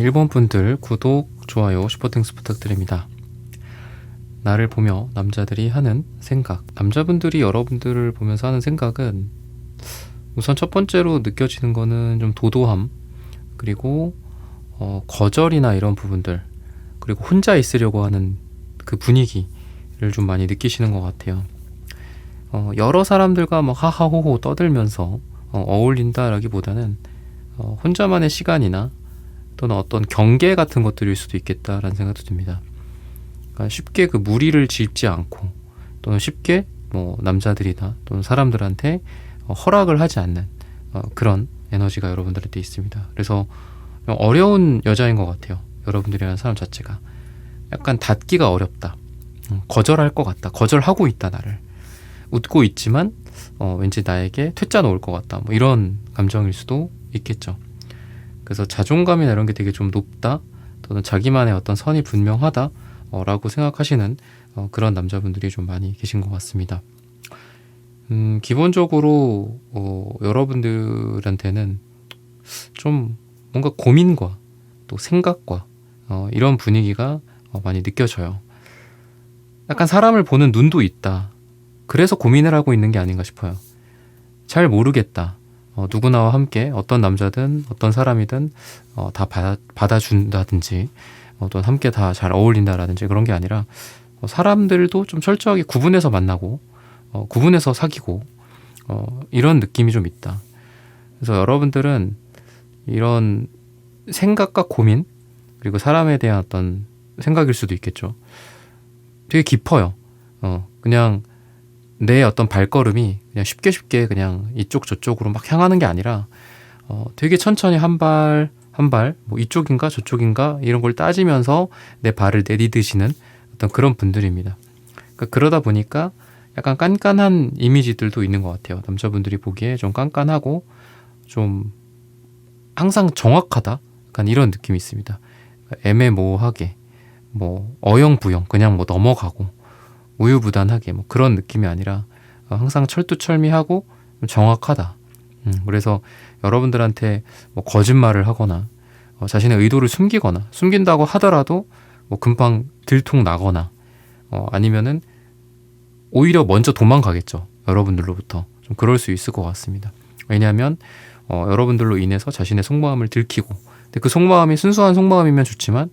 1번 분들 구독, 좋아요, 슈퍼땡스 부탁드립니다. 나를 보며 남자들이 하는 생각. 남자분들이 여러분들을 보면서 하는 생각은 우선 첫 번째로 느껴지는 거는 좀 도도함, 그리고 거절이나 이런 부분들, 그리고 혼자 있으려고 하는 그 분위기를 좀 많이 느끼시는 것 같아요. 여러 사람들과 막 하하호호 떠들면서 어울린다라기보다는 혼자만의 시간이나 또는 어떤 경계 같은 것들일 수도 있겠다라는 생각도 듭니다. 그러니까 쉽게 그 무리를 짓지 않고, 또는 쉽게 뭐 남자들이나 또는 사람들한테 허락을 하지 않는 그런 에너지가 여러분들한테 있습니다. 그래서 어려운 여자인 것 같아요. 여러분들이라는 사람 자체가 약간 닫기가 어렵다, 거절할 것 같다, 거절하고 있다, 나를 웃고 있지만 왠지 나에게 퇴짜 놓을 것 같다, 뭐 이런 감정일 수도 있겠죠. 그래서 자존감이나 이런 게 되게 좀 높다, 또는 자기만의 어떤 선이 분명하다 라고 생각하시는 그런 남자분들이 좀 많이 계신 것 같습니다. 기본적으로 여러분들한테는 좀 뭔가 고민과 또 생각과 이런 분위기가 많이 느껴져요. 약간 사람을 보는 눈도 있다, 그래서 고민을 하고 있는 게 아닌가 싶어요. 잘 모르겠다, 누구나와 함께 어떤 남자든 어떤 사람이든 다 받아준다든지 또는 함께 다 잘 어울린다라든지 그런 게 아니라 사람들도 좀 철저하게 구분해서 만나고 구분해서 사귀고 이런 느낌이 좀 있다. 그래서 여러분들은 이런 생각과 고민, 그리고 사람에 대한 어떤 생각일 수도 있겠죠. 되게 깊어요. 그냥 내 어떤 발걸음이 그냥 쉽게 그냥 이쪽 저쪽으로 막 향하는 게 아니라 되게 천천히 한 발 한 발, 뭐 이쪽인가 저쪽인가 이런 걸 따지면서 내 발을 내디드시는 어떤 그런 분들입니다. 그러니까 그러다 보니까 약간 깐깐한 이미지들도 있는 것 같아요. 남자분들이 보기에 좀 깐깐하고 좀 항상 정확하다, 약간 이런 느낌이 있습니다. 그러니까 애매모호하게, 뭐 어영부영 그냥 뭐 넘어가고 우유부단하게 뭐 그런 느낌이 아니라 항상 철두철미하고 정확하다. 그래서 여러분들한테 뭐 거짓말을 하거나 자신의 의도를 숨긴다고 하더라도 뭐 금방 들통 나거나 아니면은 오히려 먼저 도망가겠죠. 여러분들로부터. 좀 그럴 수 있을 것 같습니다. 왜냐하면 여러분들로 인해서 자신의 속마음을 들키고, 근데 그 속마음이 순수한 속마음이면 좋지만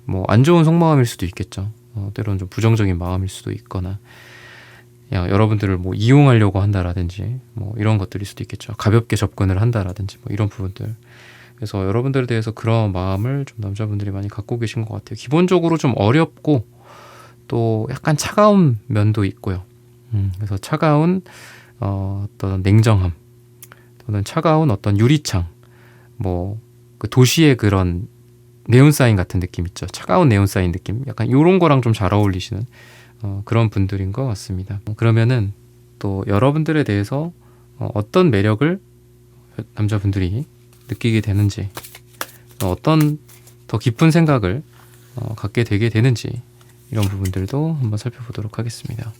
뭐 안 좋은 속마음일 수도 있겠죠. 때로는 좀 부정적인 마음일 수도 있거나 여러분들을 뭐 이용하려고 한다라든지 뭐 이런 것들일 수도 있겠죠. 가볍게 접근을 한다라든지 뭐 이런 부분들. 그래서 여러분들에 대해서 그런 마음을 좀 남자분들이 많이 갖고 계신 것 같아요. 기본적으로 좀 어렵고 또 약간 차가운 면도 있고요. 그래서 차가운 어떤 냉정함, 또는 차가운 어떤 유리창, 뭐 그 도시의 그런 네온사인 같은 느낌 있죠. 차가운 네온사인 느낌, 약간 이런 거랑 좀 잘 어울리시는 그런 분들인 것 같습니다. 그러면은 또 여러분들에 대해서 어떤 매력을 남자분들이 느끼게 되는지, 어떤 더 깊은 생각을 갖게 되게 되는지, 이런 부분들도 한번 살펴보도록 하겠습니다.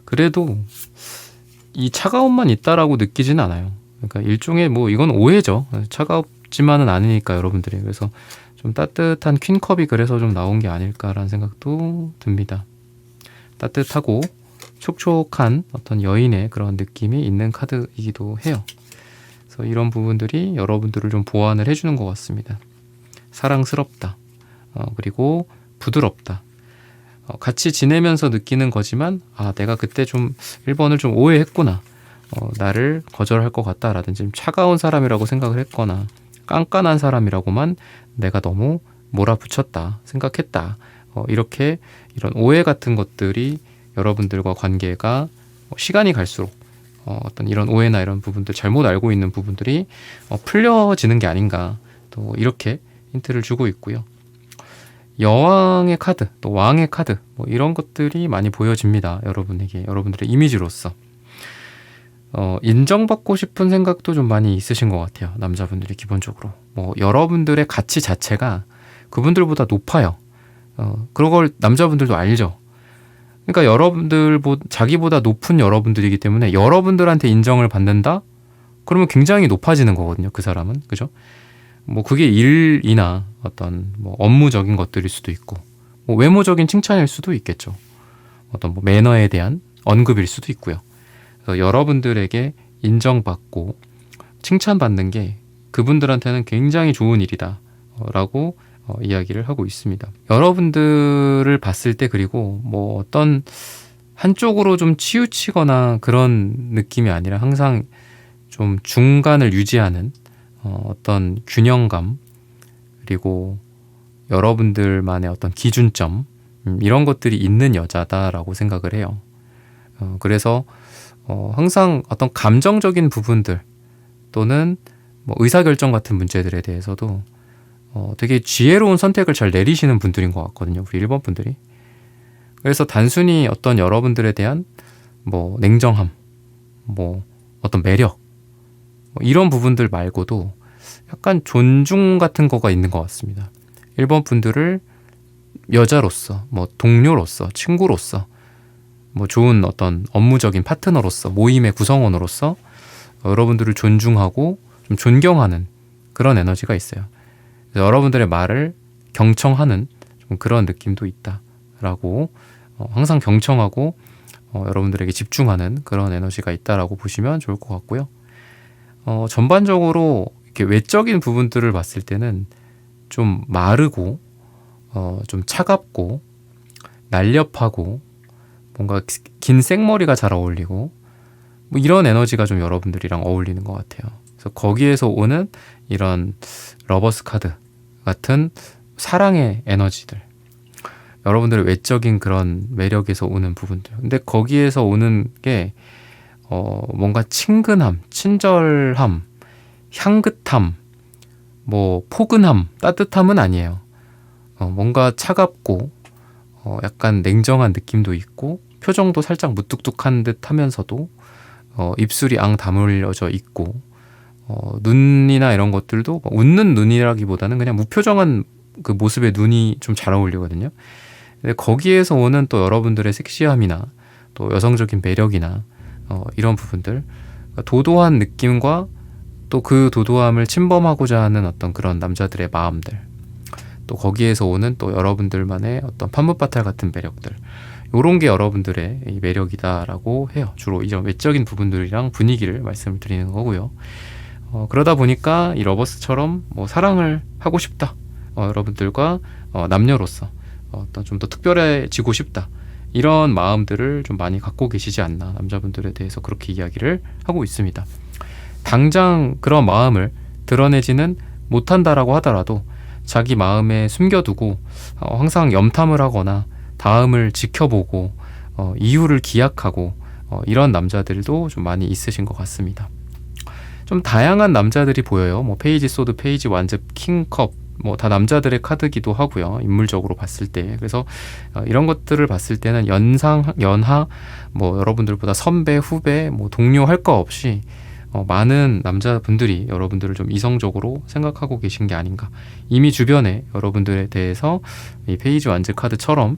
그래도 이 차가움만 있다라고 느끼지는 않아요. 그러니까 일종의 뭐 이건 오해죠. 차갑지만은 않으니까 여러분들이. 그래서 좀 따뜻한 퀸컵이 그래서 좀 나온 게 아닐까라는 생각도 듭니다. 따뜻하고 촉촉한 어떤 여인의 그런 느낌이 있는 카드이기도 해요. 그래서 이런 부분들이 여러분들을 좀 보완을 해주는 것 같습니다. 사랑스럽다, 그리고 부드럽다, 같이 지내면서 느끼는 거지만 내가 그때 좀 1번을 좀 오해했구나, 나를 거절할 것 같다라든지 좀 차가운 사람이라고 생각을 했거나 깐깐한 사람이라고만 내가 너무 몰아붙였다 생각했다, 이렇게 이런 오해 같은 것들이 여러분들과 관계가 시간이 갈수록 어떤 이런 오해나 이런 부분들, 잘못 알고 있는 부분들이 풀려지는 게 아닌가, 또 이렇게 힌트를 주고 있고요. 여왕의 카드, 또 왕의 카드, 뭐 이런 것들이 많이 보여집니다. 여러분에게, 여러분들의 이미지로서. 인정받고 싶은 생각도 좀 많이 있으신 것 같아요. 남자분들이 기본적으로. 뭐 여러분들의 가치 자체가 그분들보다 높아요. 그런 걸 남자분들도 알죠. 그러니까 자기보다 높은 여러분들이기 때문에 여러분들한테 인정을 받는다? 그러면 굉장히 높아지는 거거든요. 그 사람은. 그죠? 뭐 그게 일이나 어떤 뭐 업무적인 것들일 수도 있고, 뭐 외모적인 칭찬일 수도 있겠죠. 어떤 뭐 매너에 대한 언급일 수도 있고요. 그래서 여러분들에게 인정받고 칭찬받는 게 그분들한테는 굉장히 좋은 일이다 라고 이야기를 하고 있습니다. 여러분들을 봤을 때, 그리고 뭐 어떤 한쪽으로 좀 치우치거나 그런 느낌이 아니라 항상 좀 중간을 유지하는 어떤 균형감, 그리고 여러분들만의 어떤 기준점, 이런 것들이 있는 여자다라고 생각을 해요. 그래서 항상 어떤 감정적인 부분들 또는 뭐 의사결정 같은 문제들에 대해서도 되게 지혜로운 선택을 잘 내리시는 분들인 것 같거든요. 우리 1번 분들이. 그래서 단순히 어떤 여러분들에 대한 뭐 냉정함, 뭐 어떤 매력, 뭐 이런 부분들 말고도 약간 존중 같은 거가 있는 것 같습니다. 1번 분들을 여자로서, 뭐 동료로서, 친구로서, 뭐 좋은 어떤 업무적인 파트너로서, 모임의 구성원으로서 여러분들을 존중하고 좀 존경하는 그런 에너지가 있어요. 그래서 여러분들의 말을 경청하는 좀 그런 느낌도 있다라고, 항상 경청하고 여러분들에게 집중하는 그런 에너지가 있다라고 보시면 좋을 것 같고요. 전반적으로 이렇게 외적인 부분들을 봤을 때는 좀 마르고 좀 차갑고 날렵하고 뭔가 긴 생머리가 잘 어울리고 뭐 이런 에너지가 좀 여러분들이랑 어울리는 것 같아요. 그래서 거기에서 오는 이런 러버스 카드 같은 사랑의 에너지들, 여러분들의 외적인 그런 매력에서 오는 부분들. 근데 거기에서 오는 게 뭔가 친근함, 친절함, 향긋함, 뭐 포근함, 따뜻함은 아니에요. 뭔가 차갑고 약간 냉정한 느낌도 있고, 표정도 살짝 무뚝뚝한 듯 하면서도 입술이 앙 다물어져 있고, 눈이나 이런 것들도 웃는 눈이라기보다는 그냥 무표정한 그 모습의 눈이 좀 잘 어울리거든요. 근데 거기에서 오는 또 여러분들의 섹시함이나 또 여성적인 매력이나 이런 부분들, 그러니까 도도한 느낌과 또 그 도도함을 침범하고자 하는 어떤 그런 남자들의 마음들, 또 거기에서 오는 또 여러분들만의 어떤 판무바탈 같은 매력들, 요런 게 여러분들의 이 매력이다라고 해요. 주로 이런 외적인 부분들이랑 분위기를 말씀을 드리는 거고요. 그러다 보니까 이 러버스처럼 뭐 사랑을 하고 싶다, 여러분들과 남녀로서 어떤 좀 더 특별해지고 싶다, 이런 마음들을 좀 많이 갖고 계시지 않나, 남자분들에 대해서 그렇게 이야기를 하고 있습니다. 당장 그런 마음을 드러내지는 못한다라고 하더라도 자기 마음에 숨겨두고 항상 염탐을 하거나 다음을 지켜보고 이유를 기약하고 이런 남자들도 좀 많이 있으신 것 같습니다. 좀 다양한 남자들이 보여요. 뭐 페이지 소드, 페이지 완즈, 킹컵, 뭐 다 남자들의 카드기도 하고요. 인물적으로 봤을 때. 그래서 이런 것들을 봤을 때는 연하, 뭐 여러분들보다 선배, 후배, 뭐 동료 할 거 없이 많은 남자분들이 여러분들을 좀 이성적으로 생각하고 계신 게 아닌가. 이미 주변에 여러분들에 대해서 이 페이지 완즈 카드처럼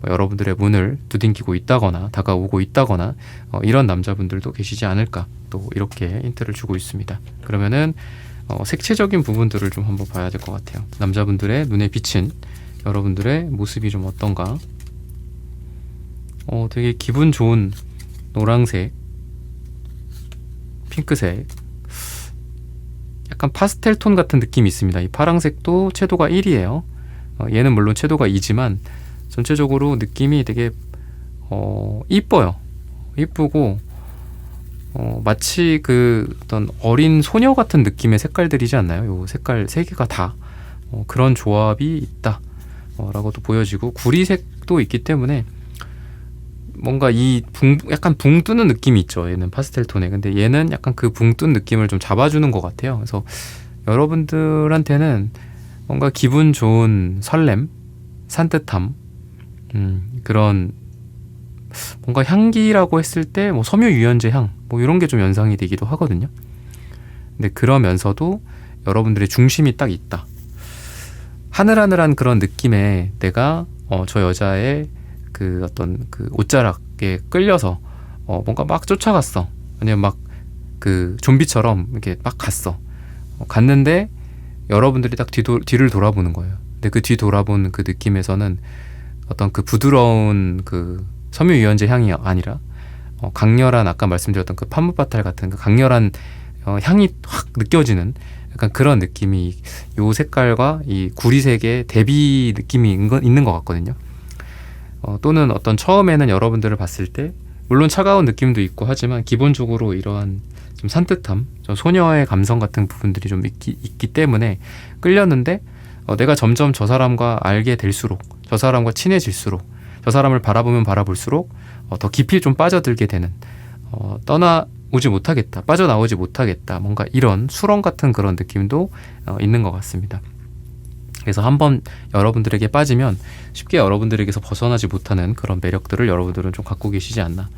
여러분들의 문을 두들기고 있다거나 다가오고 있다거나 이런 남자분들도 계시지 않을까, 또 이렇게 힌트를 주고 있습니다. 그러면은 색채적인 부분들을 좀 한번 봐야 될 것 같아요. 남자분들의 눈에 비친 여러분들의 모습이 좀 어떤가. 되게 기분 좋은 노란색, 핑크색, 약간 파스텔 톤 같은 느낌이 있습니다. 이 파랑색도 채도가 1이에요. 얘는 물론 채도가 2지만 전체적으로 느낌이 되게 이뻐요. 이쁘고 마치 그 어떤 어린 소녀 같은 느낌의 색깔들이지 않나요? 요 색깔 3개가 다 그런 조합이 있다 라고도 보여지고, 구리색도 있기 때문에 뭔가 약간 붕 뜨는 느낌이 있죠. 얘는 파스텔 톤에. 근데 얘는 약간 그 붕 뜬 느낌을 좀 잡아주는 것 같아요. 그래서 여러분들한테는 뭔가 기분 좋은 설렘, 산뜻함, 그런 뭔가 향기라고 했을 때 뭐 섬유 유연제 향, 뭐 이런 게 좀 연상이 되기도 하거든요. 근데 그러면서도 여러분들의 중심이 딱 있다. 하늘하늘한 그런 느낌에 내가 저 여자의 그 어떤 그 옷자락에 끌려서 뭔가 막 쫓아갔어. 아니면 막 그 좀비처럼 이렇게 막 갔어. 갔는데 여러분들이 딱 뒤를 돌아보는 거예요. 근데 그 뒤 돌아보는 그 느낌에서는 어떤 그 부드러운 그 섬유유연제 향이 아니라 강렬한, 아까 말씀드렸던 그 판무바탈 같은 그 강렬한 향이 확 느껴지는 약간 그런 느낌이, 요 색깔과 이 구리색의 대비 느낌이 있는 것 같거든요. 또는 어떤 처음에는 여러분들을 봤을 때 물론 차가운 느낌도 있고 하지만 기본적으로 이러한 좀 산뜻함, 좀 소녀의 감성 같은 부분들이 좀 있기 때문에 끌렸는데, 내가 점점 저 사람과 알게 될수록, 저 사람과 친해질수록, 저 사람을 바라보면 바라볼수록 더 깊이 좀 빠져들게 되는, 떠나오지 못하겠다, 빠져나오지 못하겠다, 뭔가 이런 수렁 같은 그런 느낌도 있는 것 같습니다. 그래서 한번 여러분들에게 빠지면 쉽게 여러분들에게서 벗어나지 못하는 그런 매력들을 여러분들은 좀 갖고 계시지 않나,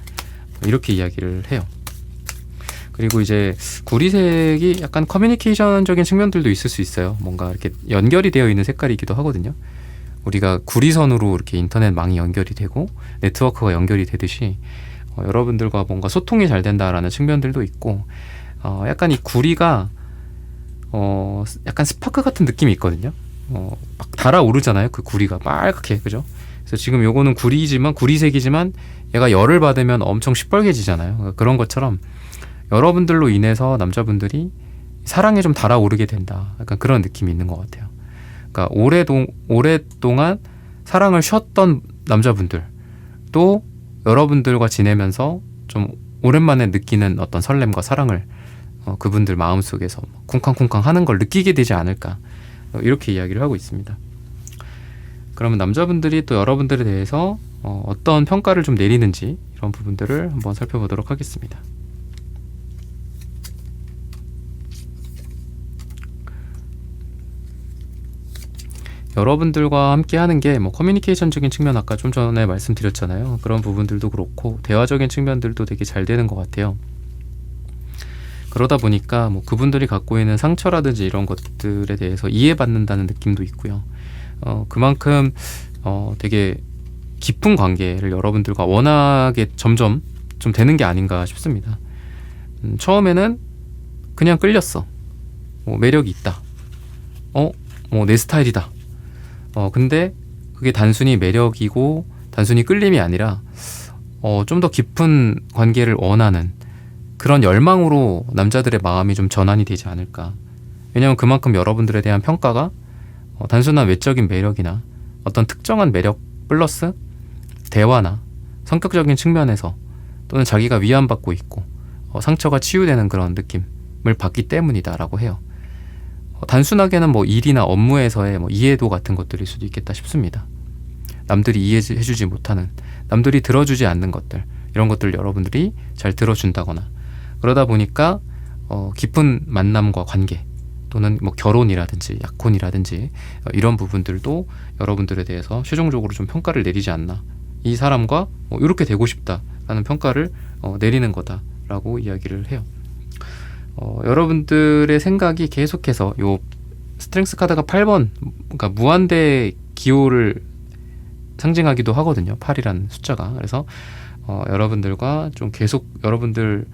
이렇게 이야기를 해요. 그리고 이제 구리색이 약간 커뮤니케이션적인 측면들도 있을 수 있어요. 뭔가 이렇게 연결이 되어 있는 색깔이기도 하거든요. 우리가 구리선으로 이렇게 인터넷망이 연결이 되고 네트워크가 연결이 되듯이 여러분들과 뭔가 소통이 잘 된다라는 측면들도 있고, 약간 이 구리가 약간 스파크 같은 느낌이 있거든요. 막 달아오르잖아요. 그 구리가 빨갛게, 그죠? 그래서 지금 요거는 구리지만, 구리색이지만 얘가 열을 받으면 엄청 시뻘개지잖아요. 그러니까 그런 것처럼 여러분들로 인해서 남자분들이 사랑에 좀 달아오르게 된다, 약간 그런 느낌이 있는 것 같아요. 그러니까 오랫동안 사랑을 쉬었던 남자분들, 또 여러분들과 지내면서 좀 오랜만에 느끼는 어떤 설렘과 사랑을 그분들 마음속에서 쿵쾅쿵쾅 하는 걸 느끼게 되지 않을까, 이렇게 이야기를 하고 있습니다. 그러면 남자분들이 또 여러분들에 대해서 어떤 평가를 좀 내리는지, 이런 부분들을 한번 살펴보도록 하겠습니다. 여러분들과 함께 하는 게 뭐 커뮤니케이션적인 측면, 아까 좀 전에 말씀드렸잖아요. 그런 부분들도 그렇고 대화적인 측면들도 되게 잘 되는 것 같아요. 그러다 보니까 뭐 그분들이 갖고 있는 상처라든지 이런 것들에 대해서 이해받는다는 느낌도 있고요. 그만큼 되게 깊은 관계를 여러분들과 원하게 점점 좀 되는 게 아닌가 싶습니다. 처음에는 그냥 끌렸어. 매력이 있다. 내 스타일이다. 근데 그게 단순히 매력이고 단순히 끌림이 아니라 좀 더 깊은 관계를 원하는 그런 열망으로 남자들의 마음이 좀 전환이 되지 않을까. 왜냐하면 그만큼 여러분들에 대한 평가가 단순한 외적인 매력이나 어떤 특정한 매력 플러스 대화나 성격적인 측면에서, 또는 자기가 위안받고 있고 상처가 치유되는 그런 느낌을 받기 때문이다라고 해요. 단순하게는 뭐 일이나 업무에서의 뭐 이해도 같은 것들일 수도 있겠다 싶습니다. 남들이 이해해주지 못하는, 남들이 들어주지 않는 것들, 이런 것들을 여러분들이 잘 들어준다거나, 그러다 보니까 깊은 만남과 관계, 또는 뭐 결혼이라든지 약혼이라든지 이런 부분들도 여러분들에 대해서 최종적으로 좀 평가를 내리지 않나, 이 사람과 이렇게 되고 싶다라는 평가를 내리는 거다라고 이야기를 해요. 여러분들의 생각이 계속해서 요 스트렝스 카드가 8번, 그러니까 무한대 기호를 상징하기도 하거든요. 8이라는 숫자가. 그래서 여러분들과 좀 계속, 여러분들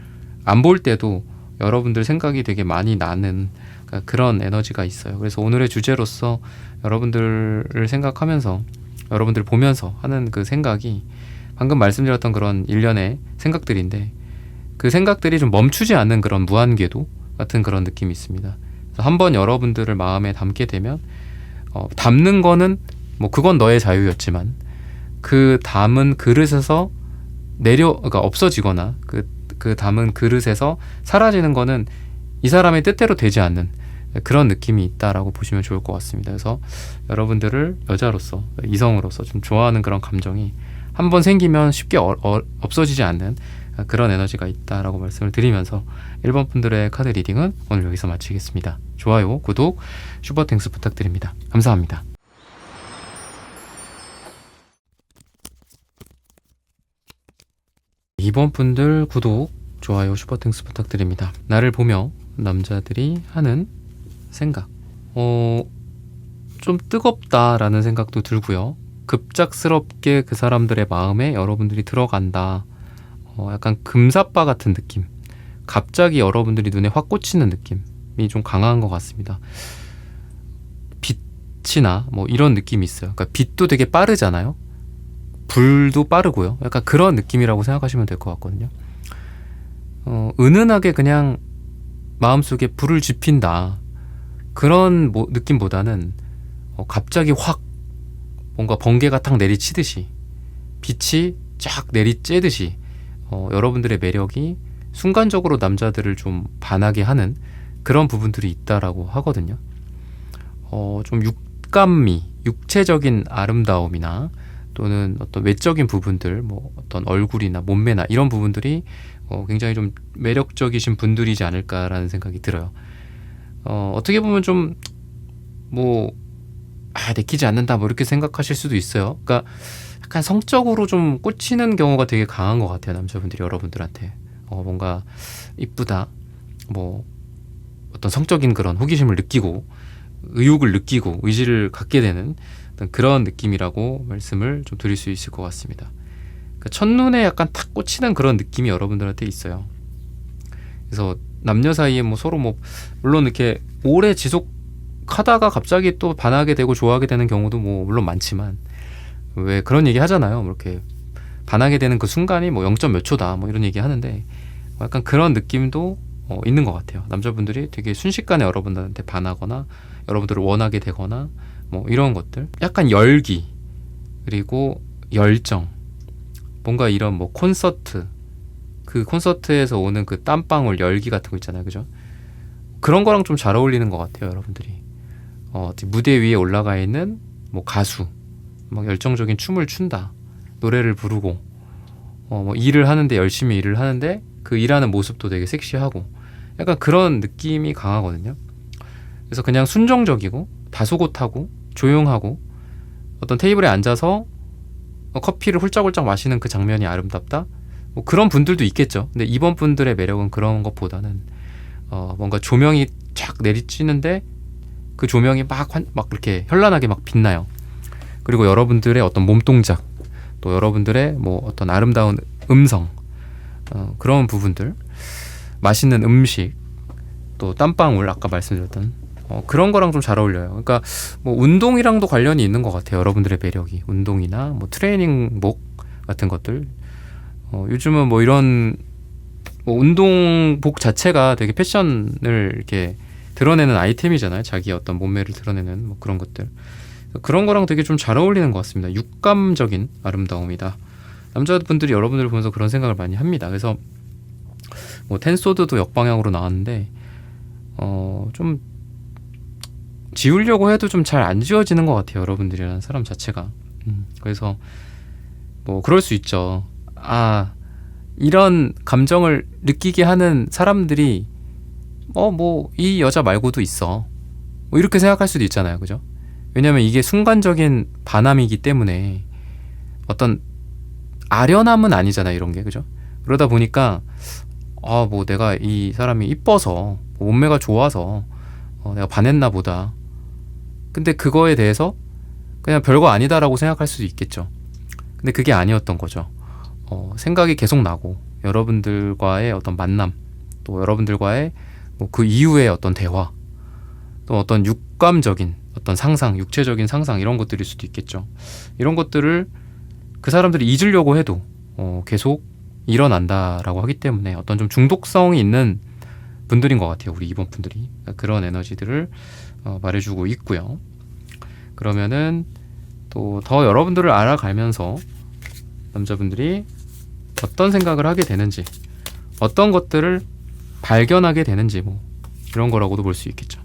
안 볼 때도 여러분들 생각이 되게 많이 나는, 그러니까 그런 에너지가 있어요. 그래서 오늘의 주제로서 여러분들을 생각하면서, 여러분들 보면서 하는 그 생각이 방금 말씀드렸던 그런 일련의 생각들인데, 그 생각들이 좀 멈추지 않는 그런 무한궤도 같은 그런 느낌이 있습니다. 그래서 한번 여러분들을 마음에 담게 되면 담는 거는 뭐 그건 너의 자유였지만, 그 담은 그릇에서 그러니까 없어지거나 그 담은 그릇에서 사라지는 거는 이 사람의 뜻대로 되지 않는 그런 느낌이 있다라고 보시면 좋을 것 같습니다. 그래서 여러분들을 여자로서, 이성으로서 좀 좋아하는 그런 감정이 한번 생기면 쉽게 없어지지 않는 그런 에너지가 있다라고 말씀을 드리면서 1번 분들의 카드 리딩은 오늘 여기서 마치겠습니다. 좋아요, 구독, 슈퍼땡스 부탁드립니다. 감사합니다. 2번 분들 구독, 좋아요, 슈퍼땡스 부탁드립니다. 나를 보며 남자들이 하는 생각, 좀 뜨겁다라는 생각도 들고요. 급작스럽게 그 사람들의 마음에 여러분들이 들어간다. 약간 금사빠 같은 느낌, 갑자기 여러분들이 눈에 확 꽂히는 느낌이 좀 강한 것 같습니다. 빛이나 뭐 이런 느낌이 있어요. 그러니까 빛도 되게 빠르잖아요. 불도 빠르고요. 약간 그런 느낌이라고 생각하시면 될 것 같거든요. 은은하게 그냥 마음속에 불을 지핀다. 그런 느낌보다는 갑자기 확 뭔가 번개가 탁 내리치듯이 빛이 쫙 내리쬐듯이 여러분들의 매력이 순간적으로 남자들을 좀 반하게 하는 그런 부분들이 있다라고 하거든요. 좀 육감미, 육체적인 아름다움이나 또는 어떤 외적인 부분들, 뭐 어떤 얼굴이나 몸매나 이런 부분들이 굉장히 좀 매력적이신 분들이지 않을까라는 생각이 들어요. 어떻게 보면 좀 뭐 내키지 않는다 뭐 이렇게 생각하실 수도 있어요. 그러니까 약간 성적으로 좀 꽂히는 경우가 되게 강한 것 같아요. 남자분들이 여러분들한테 뭔가 이쁘다, 뭐 어떤 성적인 그런 호기심을 느끼고 의욕을 느끼고 의지를 갖게 되는 어떤 그런 느낌이라고 말씀을 좀 드릴 수 있을 것 같습니다. 그러니까 첫눈에 약간 탁 꽂히는 그런 느낌이 여러분들한테 있어요. 그래서 남녀 사이에 뭐 서로 뭐 물론 이렇게 오래 지속하다가 갑자기 또 반하게 되고 좋아하게 되는 경우도 뭐 물론 많지만, 왜 그런 얘기 하잖아요. 뭐 이렇게 반하게 되는 그 순간이 뭐 0점 몇 초다 뭐 이런 얘기 하는데, 약간 그런 느낌도 있는 것 같아요. 남자분들이 되게 순식간에 여러분들한테 반하거나 여러분들을 원하게 되거나 뭐 이런 것들, 약간 열기 그리고 열정, 뭔가 이런 뭐 콘서트, 그 콘서트에서 오는 그 땀방울 열기 같은 거 있잖아요, 그죠? 그런 거랑 좀 잘 어울리는 것 같아요, 여러분들이. 무대 위에 올라가 있는 뭐 가수, 막 열정적인 춤을 춘다, 노래를 부르고, 뭐 일을 하는데 열심히 일을 하는데 그 일하는 모습도 되게 섹시하고, 약간 그런 느낌이 강하거든요. 그래서 그냥 순정적이고 다소곳하고 조용하고 어떤 테이블에 앉아서 커피를 훌쩍훌쩍 마시는 그 장면이 아름답다, 뭐 그런 분들도 있겠죠. 근데 이번 분들의 매력은 그런 것보다는 뭔가 조명이 쫙 내리쬐는데 그 조명이 막 이렇게 현란하게 막 빛나요. 그리고 여러분들의 어떤 몸동작, 또 여러분들의 뭐 어떤 아름다운 음성, 그런 부분들, 맛있는 음식, 또 땀방울, 아까 말씀드렸던 그런 거랑 좀 잘 어울려요. 그러니까 뭐 운동이랑도 관련이 있는 것 같아요. 여러분들의 매력이 운동이나 뭐 트레이닝복 같은 것들. 요즘은 뭐 이런 뭐 운동복 자체가 되게 패션을 이렇게 드러내는 아이템이잖아요. 자기 어떤 몸매를 드러내는 뭐 그런 것들. 그런 거랑 되게 좀 잘 어울리는 것 같습니다. 육감적인 아름다움이다. 남자분들이 여러분들을 보면서 그런 생각을 많이 합니다. 그래서 뭐 텐소드도 역방향으로 나왔는데 좀 지우려고 해도 좀 잘 안 지워지는 것 같아요. 여러분들이라는 사람 자체가. 그래서 뭐 그럴 수 있죠. 이런 감정을 느끼게 하는 사람들이 뭐 이 여자 말고도 있어, 뭐 이렇게 생각할 수도 있잖아요, 그죠? 왜냐면 이게 순간적인 반함이기 때문에 어떤 아련함은 아니잖아요, 이런 게, 그죠? 그러다 보니까 뭐 내가 이 사람이 이뻐서, 몸매가 좋아서 내가 반했나 보다. 근데 그거에 대해서 그냥 별거 아니다라고 생각할 수도 있겠죠. 근데 그게 아니었던 거죠. 생각이 계속 나고, 여러분들과의 어떤 만남, 또 여러분들과의 뭐 그 이후의 어떤 대화, 또 어떤 육감적인 어떤 상상, 육체적인 상상, 이런 것들일 수도 있겠죠. 이런 것들을 그 사람들이 잊으려고 해도 계속 일어난다라고 하기 때문에 어떤 좀 중독성이 있는 분들인 것 같아요, 우리 이번 분들이. 그런 에너지들을 말해주고 있고요. 그러면은 또 더 여러분들을 알아가면서 남자분들이 어떤 생각을 하게 되는지, 어떤 것들을 발견하게 되는지, 뭐 이런 거라고도 볼 수 있겠죠.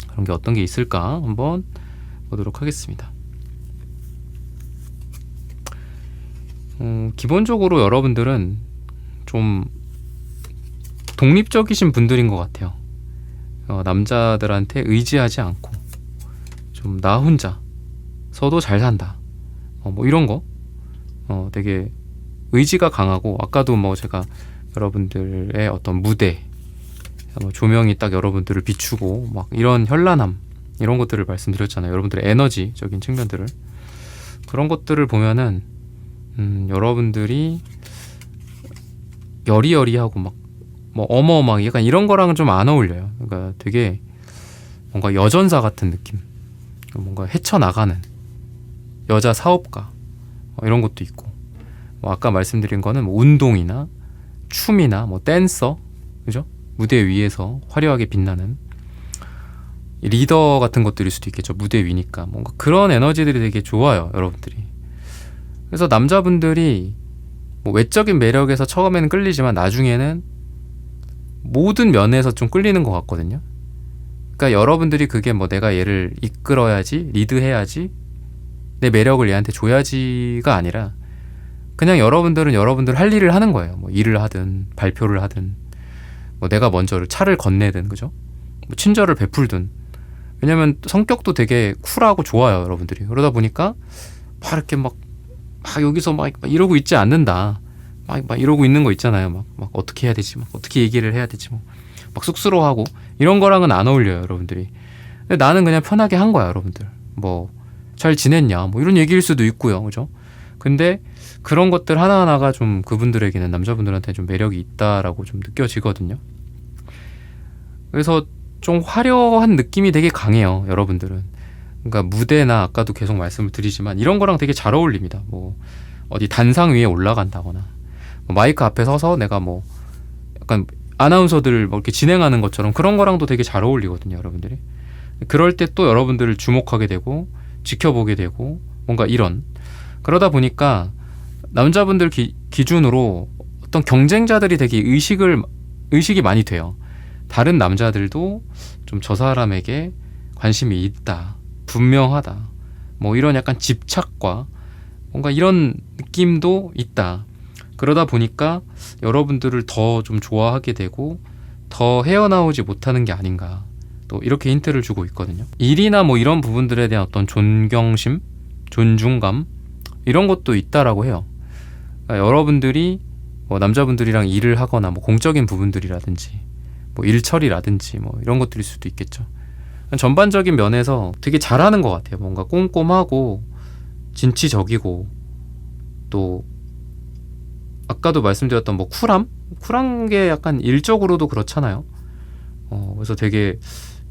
그런 게 어떤 게 있을까 한번 보도록 하겠습니다. 기본적으로 여러분들은 좀 독립적이신 분들인 것 같아요. 남자들한테 의지하지 않고 좀 나 혼자 서도 잘 산다, 뭐 이런 거 되게 의지가 강하고, 아까도 뭐 제가 여러분들의 어떤 무대, 뭐 조명이 딱 여러분들을 비추고 막 이런 현란함, 이런 것들을 말씀드렸잖아요. 여러분들의 에너지적인 측면들을, 그런 것들을 보면은 여러분들이 여리여리하고 막 뭐 어마어마하게, 약간 이런 거랑은 좀 안 어울려요. 그러니까 되게 뭔가 여전사 같은 느낌, 뭔가 헤쳐나가는 여자 사업가 이런 것도 있고, 뭐 아까 말씀드린 거는 뭐 운동이나 춤이나 뭐 댄서, 그죠? 무대 위에서 화려하게 빛나는 리더 같은 것들일 수도 있겠죠. 무대 위니까 뭔가 그런 에너지들이 되게 좋아요, 여러분들이. 그래서 남자분들이 뭐 외적인 매력에서 처음에는 끌리지만 나중에는 모든 면에서 좀 끌리는 것 같거든요. 그러니까 여러분들이 그게 뭐 내가 얘를 이끌어야지, 리드해야지, 내 매력을 얘한테 줘야지가 아니라 그냥 여러분들은 여러분들 할 일을 하는 거예요. 뭐 일을 하든 발표를 하든 뭐 내가 먼저 차를 건네든, 그죠? 뭐 친절을 베풀든. 왜냐면 성격도 되게 쿨하고 좋아요, 여러분들이. 그러다 보니까 막 이렇게 막 여기서 막 이러고 있지 않는다. 막 이러고 있는 거 있잖아요. 막 어떻게 해야 되지? 막 어떻게 얘기를 해야 되지? 막 쑥스러워하고 이런 거랑은 안 어울려요, 여러분들이. 근데 나는 그냥 편하게 한 거야, 여러분들. 뭐 잘 지냈냐? 뭐 이런 얘기일 수도 있고요, 그죠? 근데 그런 것들 하나하나가 좀 그분들에게는, 남자분들한테 좀 매력이 있다라고 좀 느껴지거든요. 그래서 좀 화려한 느낌이 되게 강해요, 여러분들은. 그러니까 무대나 아까도 계속 말씀을 드리지만 이런 거랑 되게 잘 어울립니다. 뭐 어디 단상 위에 올라간다거나 뭐 마이크 앞에 서서 내가 뭐 약간 아나운서들 뭐 이렇게 진행하는 것처럼 그런 거랑도 되게 잘 어울리거든요, 여러분들이. 그럴 때 또 여러분들을 주목하게 되고 지켜보게 되고 뭔가 이런, 그러다 보니까 남자분들 기준으로 어떤 경쟁자들이 되게 의식이 많이 돼요. 다른 남자들도 좀 저 사람에게 관심이 있다, 분명하다, 뭐 이런 약간 집착과 뭔가 이런 느낌도 있다. 그러다 보니까 여러분들을 더 좀 좋아하게 되고 더 헤어나오지 못하는 게 아닌가, 또 이렇게 힌트를 주고 있거든요. 일이나 뭐 이런 부분들에 대한 어떤 존경심, 존중감 이런 것도 있다라고 해요. 그러니까 여러분들이 뭐 남자분들이랑 일을 하거나 뭐 공적인 부분들이라든지 뭐 일처리라든지 뭐 이런 것들일 수도 있겠죠. 전반적인 면에서 되게 잘하는 것 같아요. 뭔가 꼼꼼하고 진취적이고, 또 아까도 말씀드렸던 뭐 쿨한 게 약간 일적으로도 그렇잖아요. 그래서 되게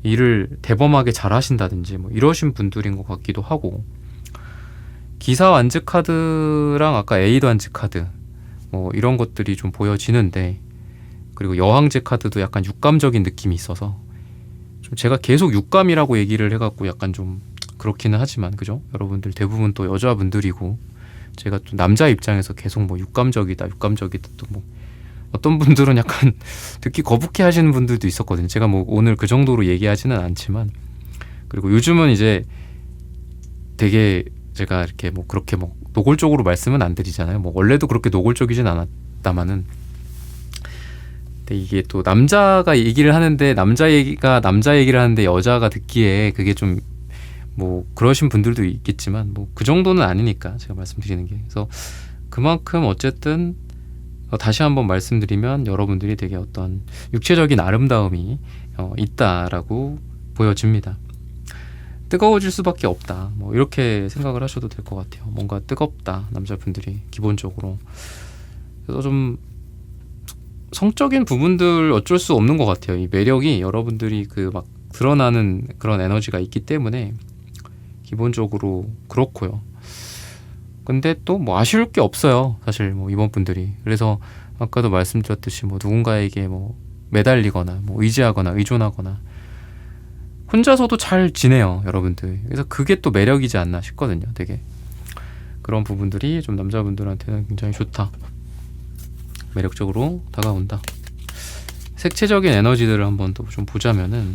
일을 대범하게 잘 하신다든지 뭐 이러신 분들인 것 같기도 하고, 기사 완즈 카드랑 아까 에이드 완즈 카드 뭐 이런 것들이 좀 보여지는데, 그리고 여왕제 카드도 약간 육감적인 느낌이 있어서 좀 제가 계속 육감이라고 얘기를 해갖고 약간 좀 그렇기는 하지만, 그죠? 여러분들 대부분 또 여자분들이고 제가 또 남자 입장에서 계속 뭐 육감적이다 또 뭐 어떤 분들은 약간 듣기 거북해 하시는 분들도 있었거든요. 제가 뭐 오늘 그 정도로 얘기하지는 않지만, 그리고 요즘은 이제 되게 제가 이렇게 뭐 그렇게 뭐 노골적으로 말씀은 안 드리잖아요. 뭐 원래도 그렇게 노골적이진 않았다마는, 근데 이게 또 남자가 얘기를 하는데 남자 얘기를 하는데 여자가 듣기에 그게 좀 뭐 그러신 분들도 있겠지만 뭐 그 정도는 아니니까 제가 말씀드리는 게, 그래서 그만큼 어쨌든 다시 한번 말씀드리면 여러분들이 되게 어떤 육체적인 아름다움이 있다라고 보여집니다. 뜨거워질 수밖에 없다, 뭐 이렇게 생각을 하셔도 될 것 같아요. 뭔가 뜨겁다, 남자분들이 기본적으로. 그래서 좀 성적인 부분들 어쩔 수 없는 것 같아요. 이 매력이 여러분들이 그 막 드러나는 그런 에너지가 있기 때문에 기본적으로 그렇고요. 근데 또 뭐 아쉬울 게 없어요, 사실 뭐 이번 분들이. 그래서 아까도 말씀드렸듯이 뭐 누군가에게 뭐 매달리거나 뭐 의지하거나 의존하거나 혼자서도 잘 지내요, 여러분들. 그래서 그게 또 매력이지 않나 싶거든요. 되게 그런 부분들이 좀 남자분들한테는 굉장히 좋다, 매력적으로 다가온다. 색채적인 에너지들을 한번 또 좀 보자면은,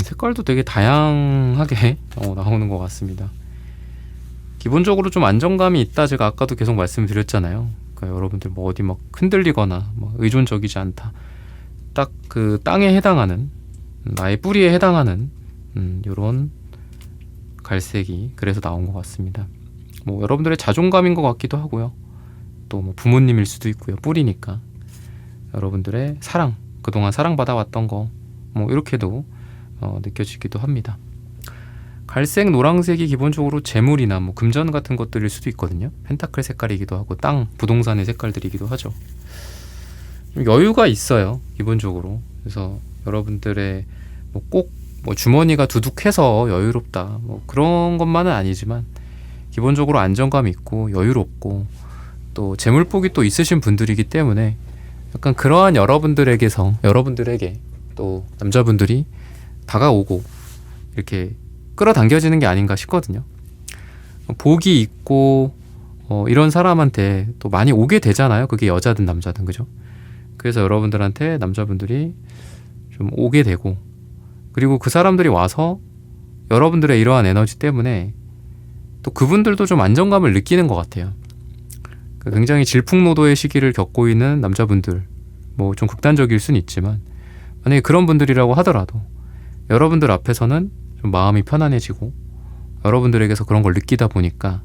색깔도 되게 다양하게 나오는 것 같습니다. 기본적으로 좀 안정감이 있다, 제가 아까도 계속 말씀드렸잖아요. 그러니까 여러분들 뭐 어디 막 흔들리거나 뭐 의존적이지 않다, 딱 그 땅에 해당하는, 나의 뿌리에 해당하는 요런 갈색이 그래서 나온 것 같습니다. 뭐 여러분들의 자존감인 것 같기도 하고요. 또 뭐 부모님일 수도 있고요, 뿌리니까. 여러분들의 사랑, 그동안 사랑받아왔던 거 뭐 이렇게도 느껴지기도 합니다. 갈색, 노란색이 기본적으로 재물이나 뭐 금전 같은 것들일 수도 있거든요. 펜타클 색깔이기도 하고 땅, 부동산의 색깔들이기도 하죠. 좀 여유가 있어요, 기본적으로. 그래서 여러분들의 뭐 꼭 뭐 주머니가 두둑해서 여유롭다 뭐 그런 것만은 아니지만 기본적으로 안정감 있고 여유롭고 또 재물복이 또 있으신 분들이기 때문에 약간 그러한 여러분들에게 또 남자분들이 다가오고 이렇게 끌어당겨지는 게 아닌가 싶거든요. 복이 있고 이런 사람한테 또 많이 오게 되잖아요. 그게 여자든 남자든, 그죠? 그래서 여러분들한테 남자분들이 좀 오게 되고, 그리고 그 사람들이 와서 여러분들의 이러한 에너지 때문에 또 그분들도 좀 안정감을 느끼는 것 같아요. 굉장히 질풍노도의 시기를 겪고 있는 남자분들, 뭐 좀 극단적일 수는 있지만 만약에 그런 분들이라고 하더라도 여러분들 앞에서는 좀 마음이 편안해지고 여러분들에게서 그런 걸 느끼다 보니까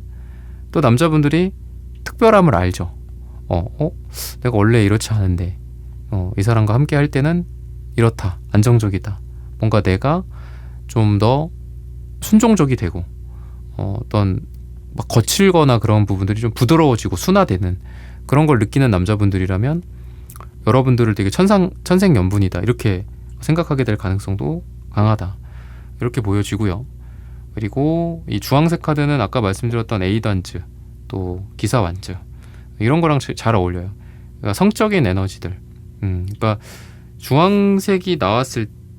또 남자분들이 특별함을 알죠. 내가 원래 이렇지 않은데 이 사람과 함께 할 때는 이렇다, 안정적이다. 뭔가 내가 좀 더 순종적이 되고 어떤 막 거칠거나 그런 부분들이 좀 부드러워지고 순화되는 그런 걸 느끼는 남자분들이라면 여러분들을 되게 천생연분이다 이렇게 생각하게 될 가능성도 강하다, 이렇게 보여지고요. 그리고 이 주황색 카드는 아까 말씀드렸던 에이던즈, 또 기사완즈 이런 거랑 잘 어울려요. 그러니까 성적인 에너지들. 그러니까 주황색이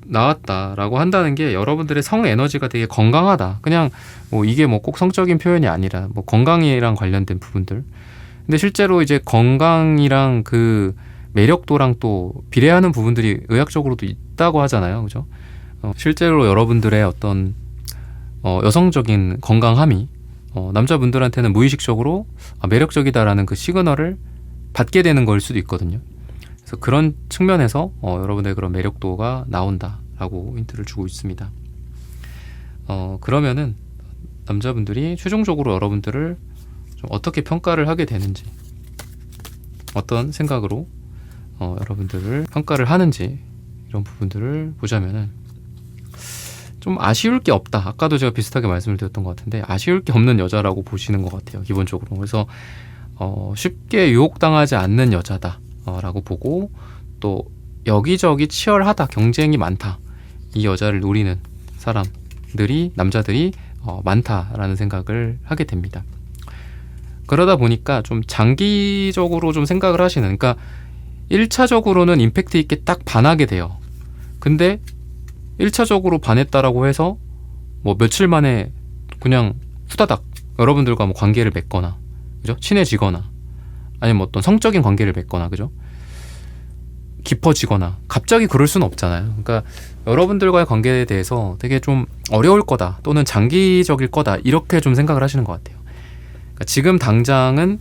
나왔다라고 한다는 게 여러분들의 성 에너지가 되게 건강하다. 그냥 뭐 이게 뭐 꼭 성적인 표현이 아니라 뭐 건강이랑 관련된 부분들. 근데 실제로 이제 건강이랑 그 매력도랑 또 비례하는 부분들이 의학적으로도 있다고 하잖아요, 그죠? 실제로 여러분들의 어떤 여성적인 건강함이 남자분들한테는 무의식적으로 매력적이다라는 그 시그널을 받게 되는 걸 수도 있거든요. 그래서 그런 측면에서 여러분의 그런 매력도가 나온다라고 힌트를 주고 있습니다. 그러면은 남자분들이 최종적으로 여러분들을 좀 어떻게 평가를 하게 되는지, 어떤 생각으로 여러분들을 평가를 하는지, 이런 부분들을 보자면은 좀 아쉬울 게 없다. 아까도 제가 비슷하게 말씀을 드렸던 것 같은데 아쉬울 게 없는 여자라고 보시는 것 같아요, 기본적으로. 그래서 쉽게 유혹당하지 않는 여자다 라고 보고, 또 여기저기 치열하다, 경쟁이 많다, 이 여자를 노리는 사람들이, 남자들이 많다라는 생각을 하게 됩니다. 그러다 보니까 좀 장기적으로 좀 생각을 하시는, 그러니까 1차적으로는 임팩트 있게 딱 반하게 돼요. 근데 1차적으로 반했다라고 해서 뭐 며칠 만에 그냥 후다닥 여러분들과 뭐 관계를 맺거나, 그죠? 친해지거나, 아니면 어떤 성적인 관계를 맺거나, 그죠? 깊어지거나 갑자기 그럴 수는 없잖아요. 그러니까 여러분들과의 관계에 대해서 되게 좀 어려울 거다, 또는 장기적일 거다, 이렇게 좀 생각을 하시는 것 같아요. 그러니까 지금 당장은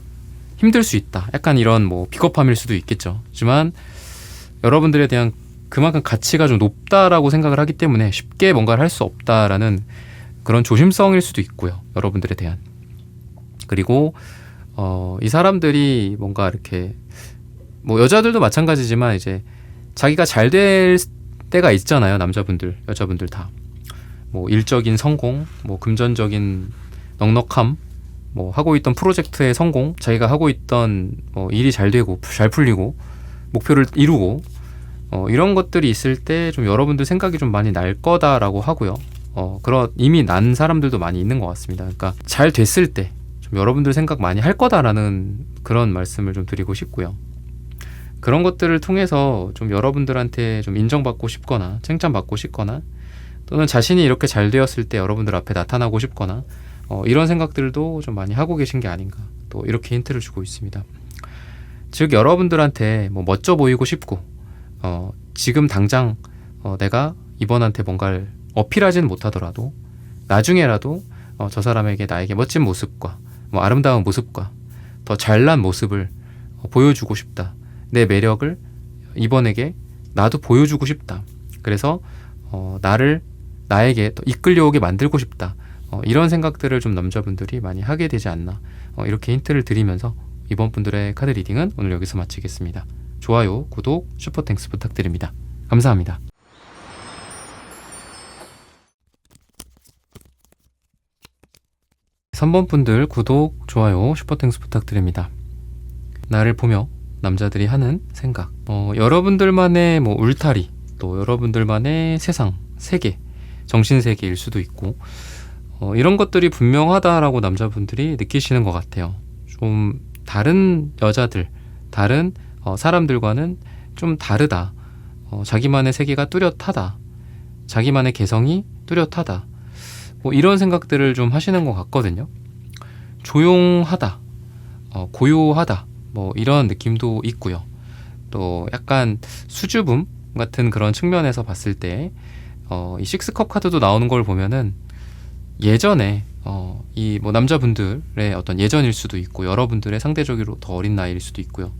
힘들 수 있다, 약간 이런 뭐 비겁함일 수도 있겠죠. 하지만 여러분들에 대한 그만큼 가치가 좀 높다라고 생각을 하기 때문에 쉽게 뭔가를 할 수 없다라는 그런 조심성일 수도 있고요, 여러분들에 대한. 그리고 이 사람들이 뭔가 이렇게, 뭐 여자들도 마찬가지지만 이제 자기가 잘 될 때가 있잖아요, 남자분들, 여자분들 다. 뭐 일적인 성공, 뭐 금전적인 넉넉함, 뭐 하고 있던 프로젝트의 성공, 자기가 하고 있던 일이 잘 되고 잘 풀리고 목표를 이루고 이런 것들이 있을 때 좀 여러분들 생각이 좀 많이 날 거다라고 하고요. 그런 이미 난 사람들도 많이 있는 것 같습니다. 그러니까 잘 됐을 때 좀 여러분들 생각 많이 할 거다라는 그런 말씀을 좀 드리고 싶고요. 그런 것들을 통해서 좀 여러분들한테 좀 인정받고 싶거나 칭찬받고 싶거나, 또는 자신이 이렇게 잘 되었을 때 여러분들 앞에 나타나고 싶거나, 이런 생각들도 좀 많이 하고 계신 게 아닌가, 또 이렇게 힌트를 주고 있습니다. 즉 여러분들한테 뭐 멋져 보이고 싶고, 지금 당장 내가 이번한테 뭔가를 어필하지는 못하더라도 나중에라도 저 사람에게 나에게 멋진 모습과 뭐 아름다운 모습과 더 잘난 모습을 보여주고 싶다, 내 매력을 이번에게 나도 보여주고 싶다, 그래서 나에게 더 이끌려오게 만들고 싶다, 이런 생각들을 좀 남자분들이 많이 하게 되지 않나, 이렇게 힌트를 드리면서 이번 분들의 카드 리딩은 오늘 여기서 마치겠습니다. 좋아요, 구독, 슈퍼땡스 부탁드립니다. 감사합니다. 3번 분들 구독, 좋아요, 슈퍼땡스 부탁드립니다. 나를 보며 남자들이 하는 생각, 여러분들만의 뭐 울타리, 또 여러분들만의 세상, 세계, 정신세계일 수도 있고, 이런 것들이 분명하다라고 남자분들이 느끼시는 것 같아요. 좀 다른 여자들, 다른 사람들과는 좀 다르다. 자기만의 세계가 뚜렷하다. 자기만의 개성이 뚜렷하다. 뭐 이런 생각들을 좀 하시는 것 같거든요. 조용하다. 고요하다. 뭐 이런 느낌도 있고요. 또 약간 수줍음 같은 그런 측면에서 봤을 때 이 식스컵 카드도 나오는 걸 보면은 예전에 이 뭐 남자분들의 어떤 예전일 수도 있고 여러분들의 상대적으로 더 어린 나이일 수도 있고요.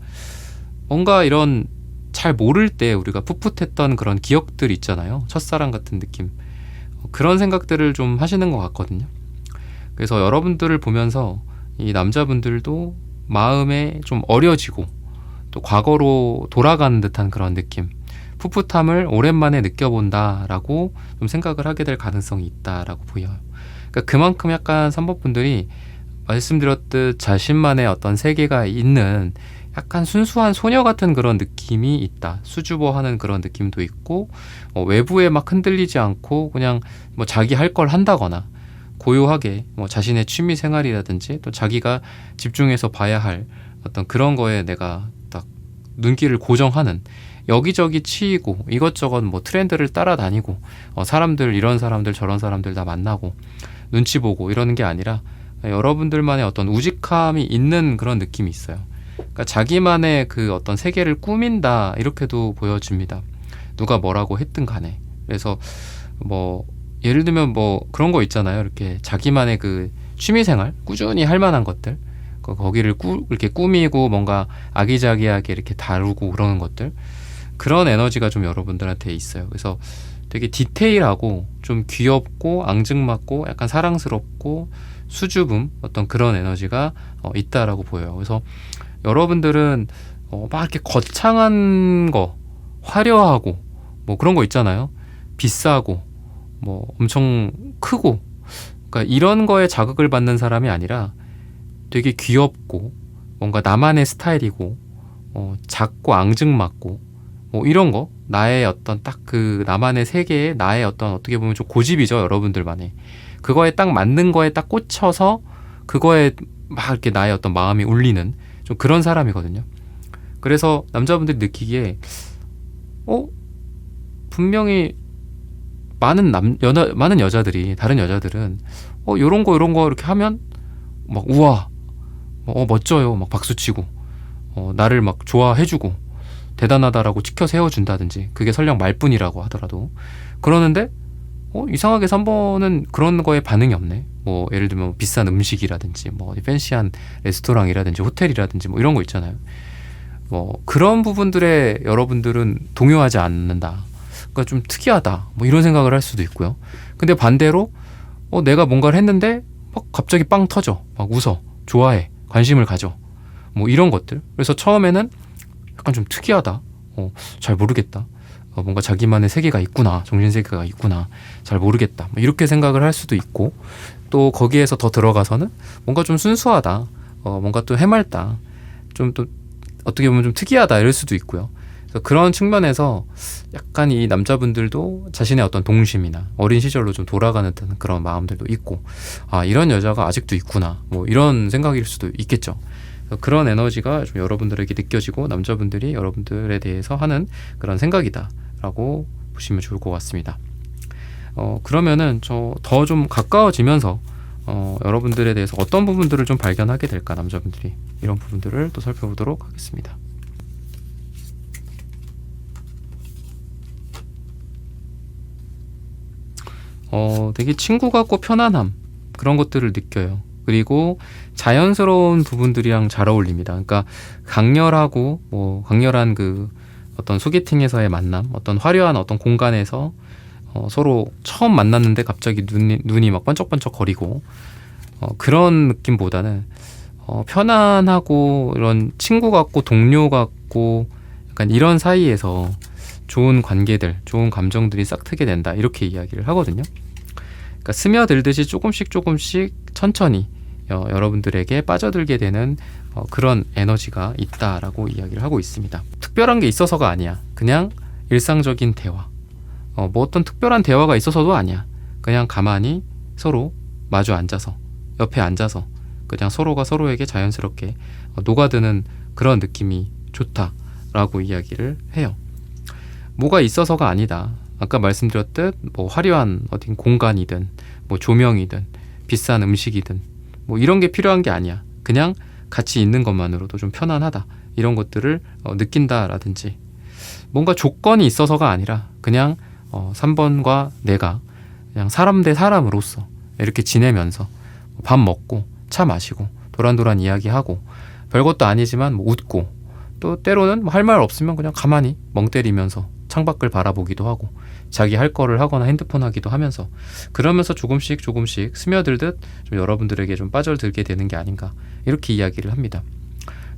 뭔가 이런 잘 모를 때 우리가 풋풋했던 그런 기억들 있잖아요. 첫사랑 같은 느낌. 그런 생각들을 좀 하시는 것 같거든요. 그래서 여러분들을 보면서 이 남자분들도 마음에 좀 어려지고 또 과거로 돌아가는 듯한 그런 느낌, 풋풋함을 오랜만에 느껴본다라고 좀 생각을 하게 될 가능성이 있다라고 보여요. 그러니까 그만큼 약간 3번 분들이 말씀드렸듯 자신만의 어떤 세계가 있는 약간 순수한 소녀 같은 그런 느낌이 있다. 수줍어하는 그런 느낌도 있고 외부에 막 흔들리지 않고 그냥 뭐 자기 할 걸 한다거나 고요하게 뭐 자신의 취미 생활이라든지 또 자기가 집중해서 봐야 할 어떤 그런 거에 내가 딱 눈길을 고정하는, 여기저기 치이고 이것저것 뭐 트렌드를 따라다니고 사람들, 이런 사람들 저런 사람들 다 만나고 눈치 보고 이러는 게 아니라 여러분들만의 어떤 우직함이 있는 그런 느낌이 있어요. 그러니까 자기만의 그 어떤 세계를 꾸민다, 이렇게도 보여집니다. 누가 뭐라고 했든 간에. 그래서 뭐 예를 들면 뭐 그런 거 있잖아요. 이렇게 자기만의 그 취미생활 꾸준히 할 만한 것들, 거기를 이렇게 꾸미고 뭔가 아기자기하게 이렇게 다루고 그러는 것들, 그런 에너지가 좀 여러분들한테 있어요. 그래서 되게 디테일하고 좀 귀엽고 앙증맞고 약간 사랑스럽고 수줍음, 어떤 그런 에너지가 있다라고 보여요. 그래서 여러분들은 막 이렇게 거창한 거, 화려하고 뭐 그런 거 있잖아요. 비싸고 뭐 엄청 크고, 그러니까 이런 거에 자극을 받는 사람이 아니라 되게 귀엽고 뭔가 나만의 스타일이고 작고 앙증맞고 뭐 이런 거, 나의 어떤 딱 그 나만의 세계에 나의 어떤 어떻게 보면 좀 고집이죠. 여러분들만의 그거에 딱 맞는 거에 딱 꽂혀서 그거에 막 이렇게 나의 어떤 마음이 울리는 좀 그런 사람이거든요. 그래서 남자분들이 느끼기에 분명히 많은 여자들이, 다른 여자들은 요런 거 이렇게 하면 막 우와, 멋져요, 막 박수치고 나를 막 좋아해주고 대단하다라고 치켜 세워준다든지, 그게 설령 말뿐이라고 하더라도 그러는데 이상하게 3번은 그런 거에 반응이 없네. 뭐 예를 들면 비싼 음식이라든지 뭐 팬시한 레스토랑이라든지 호텔이라든지 뭐 이런 거 있잖아요. 뭐 그런 부분들에 여러분들은 동요하지 않는다. 그러니까 좀 특이하다. 뭐 이런 생각을 할 수도 있고요. 근데 반대로 내가 뭔가를 했는데 막 갑자기 빵 터져. 막 웃어. 좋아해. 관심을 가져. 뭐 이런 것들. 그래서 처음에는 약간 좀 특이하다. 잘 모르겠다. 뭔가 자기만의 세계가 있구나. 정신세계가 있구나. 잘 모르겠다. 이렇게 생각을 할 수도 있고, 또 거기에서 더 들어가서는 뭔가 좀 순수하다. 뭔가 또 해맑다. 좀 또 어떻게 보면 좀 특이하다. 이럴 수도 있고요. 그래서 그런 측면에서 약간 이 남자분들도 자신의 어떤 동심이나 어린 시절로 좀 돌아가는 듯한 그런 마음들도 있고, 이런 여자가 아직도 있구나. 뭐 이런 생각일 수도 있겠죠. 그런 에너지가 좀 여러분들에게 느껴지고 남자분들이 여러분들에 대해서 하는 그런 생각이다 라고 보시면 좋을 것 같습니다. 그러면은 저 더 좀 가까워지면서 여러분들에 대해서 어떤 부분들을 좀 발견하게 될까, 남자분들이 이런 부분들을 또 살펴보도록 하겠습니다. 되게 친구 같고 편안함, 그런 것들을 느껴요. 그리고 자연스러운 부분들이랑 잘 어울립니다. 그러니까 강렬하고 뭐 강렬한 그 어떤 소개팅에서의 만남, 어떤 화려한 어떤 공간에서 서로 처음 만났는데 갑자기 눈이 막 번쩍번쩍 거리고 그런 느낌보다는 편안하고 이런 친구 같고 동료 같고 약간 이런 사이에서 좋은 관계들, 좋은 감정들이 싹트게 된다, 이렇게 이야기를 하거든요. 그러니까 스며들듯이 조금씩 천천히 여러분들에게 빠져들게 되는 그런 에너지가 있다라고 이야기를 하고 있습니다. 특별한 게 있어서가 아니야. 그냥 일상적인 대화. 뭐 어떤 특별한 대화가 있어서도 아니야. 그냥 가만히 서로 마주 앉아서, 옆에 앉아서 그냥 서로가 서로에게 자연스럽게 녹아드는 그런 느낌이 좋다라고 이야기를 해요. 뭐가 있어서가 아니다. 아까 말씀드렸듯 뭐 화려한 어딘 공간이든 뭐 조명이든 비싼 음식이든 뭐 이런 게 필요한 게 아니야. 그냥 같이 있는 것만으로도 좀 편안하다. 이런 것들을 느낀다라든지 뭔가 조건이 있어서가 아니라 그냥 3번과 내가 그냥 사람 대 사람으로서 이렇게 지내면서 밥 먹고 차 마시고 도란도란 이야기하고 별것도 아니지만 뭐 웃고 또 때로는 뭐 할 말 없으면 그냥 가만히 멍 때리면서 창밖을 바라보기도 하고 자기 할 거를 하거나 핸드폰 하기도 하면서 그러면서 조금씩 스며들듯 좀 여러분들에게 좀 빠져들게 되는 게 아닌가 이렇게 이야기를 합니다.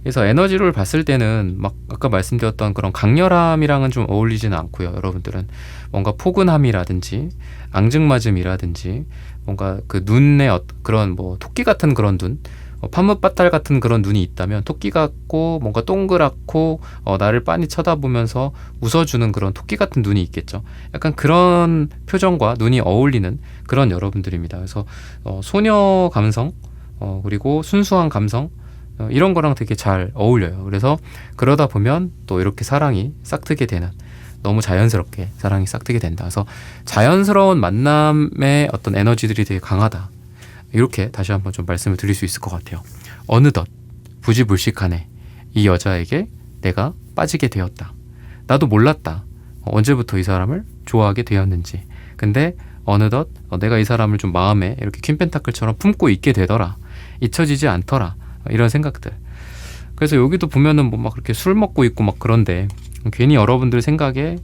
그래서 에너지를 봤을 때는 막 아까 말씀드렸던 그런 강렬함이랑은 좀 어울리지는 않고요. 여러분들은 뭔가 포근함이라든지 앙증맞음이라든지 뭔가 그 눈에 그런 뭐 토끼 같은 그런 눈, 파뭇바탈 같은 그런 눈이 있다면 토끼 같고 뭔가 동그랗고 나를 빤히 쳐다보면서 웃어주는 그런 토끼 같은 눈이 있겠죠. 약간 그런 표정과 눈이 어울리는 그런 여러분들입니다. 그래서 소녀 감성 그리고 순수한 감성 이런 거랑 되게 잘 어울려요. 그래서 그러다 보면 또 이렇게 사랑이 싹트게 되는 너무 자연스럽게 사랑이 싹트게 된다. 그래서 자연스러운 만남의 어떤 에너지들이 되게 강하다. 이렇게 다시 한번 좀 말씀을 드릴 수 있을 것 같아요. 어느덧 부지불식하네. 이 여자에게 내가 빠지게 되었다. 나도 몰랐다. 언제부터 이 사람을 좋아하게 되었는지. 근데 어느덧 내가 이 사람을 좀 마음에 이렇게 퀸펜타클처럼 품고 있게 되더라. 잊혀지지 않더라. 이런 생각들. 그래서 여기도 보면은 뭐 막 그렇게 술 먹고 있고 막 그런데 괜히 여러분들 생각에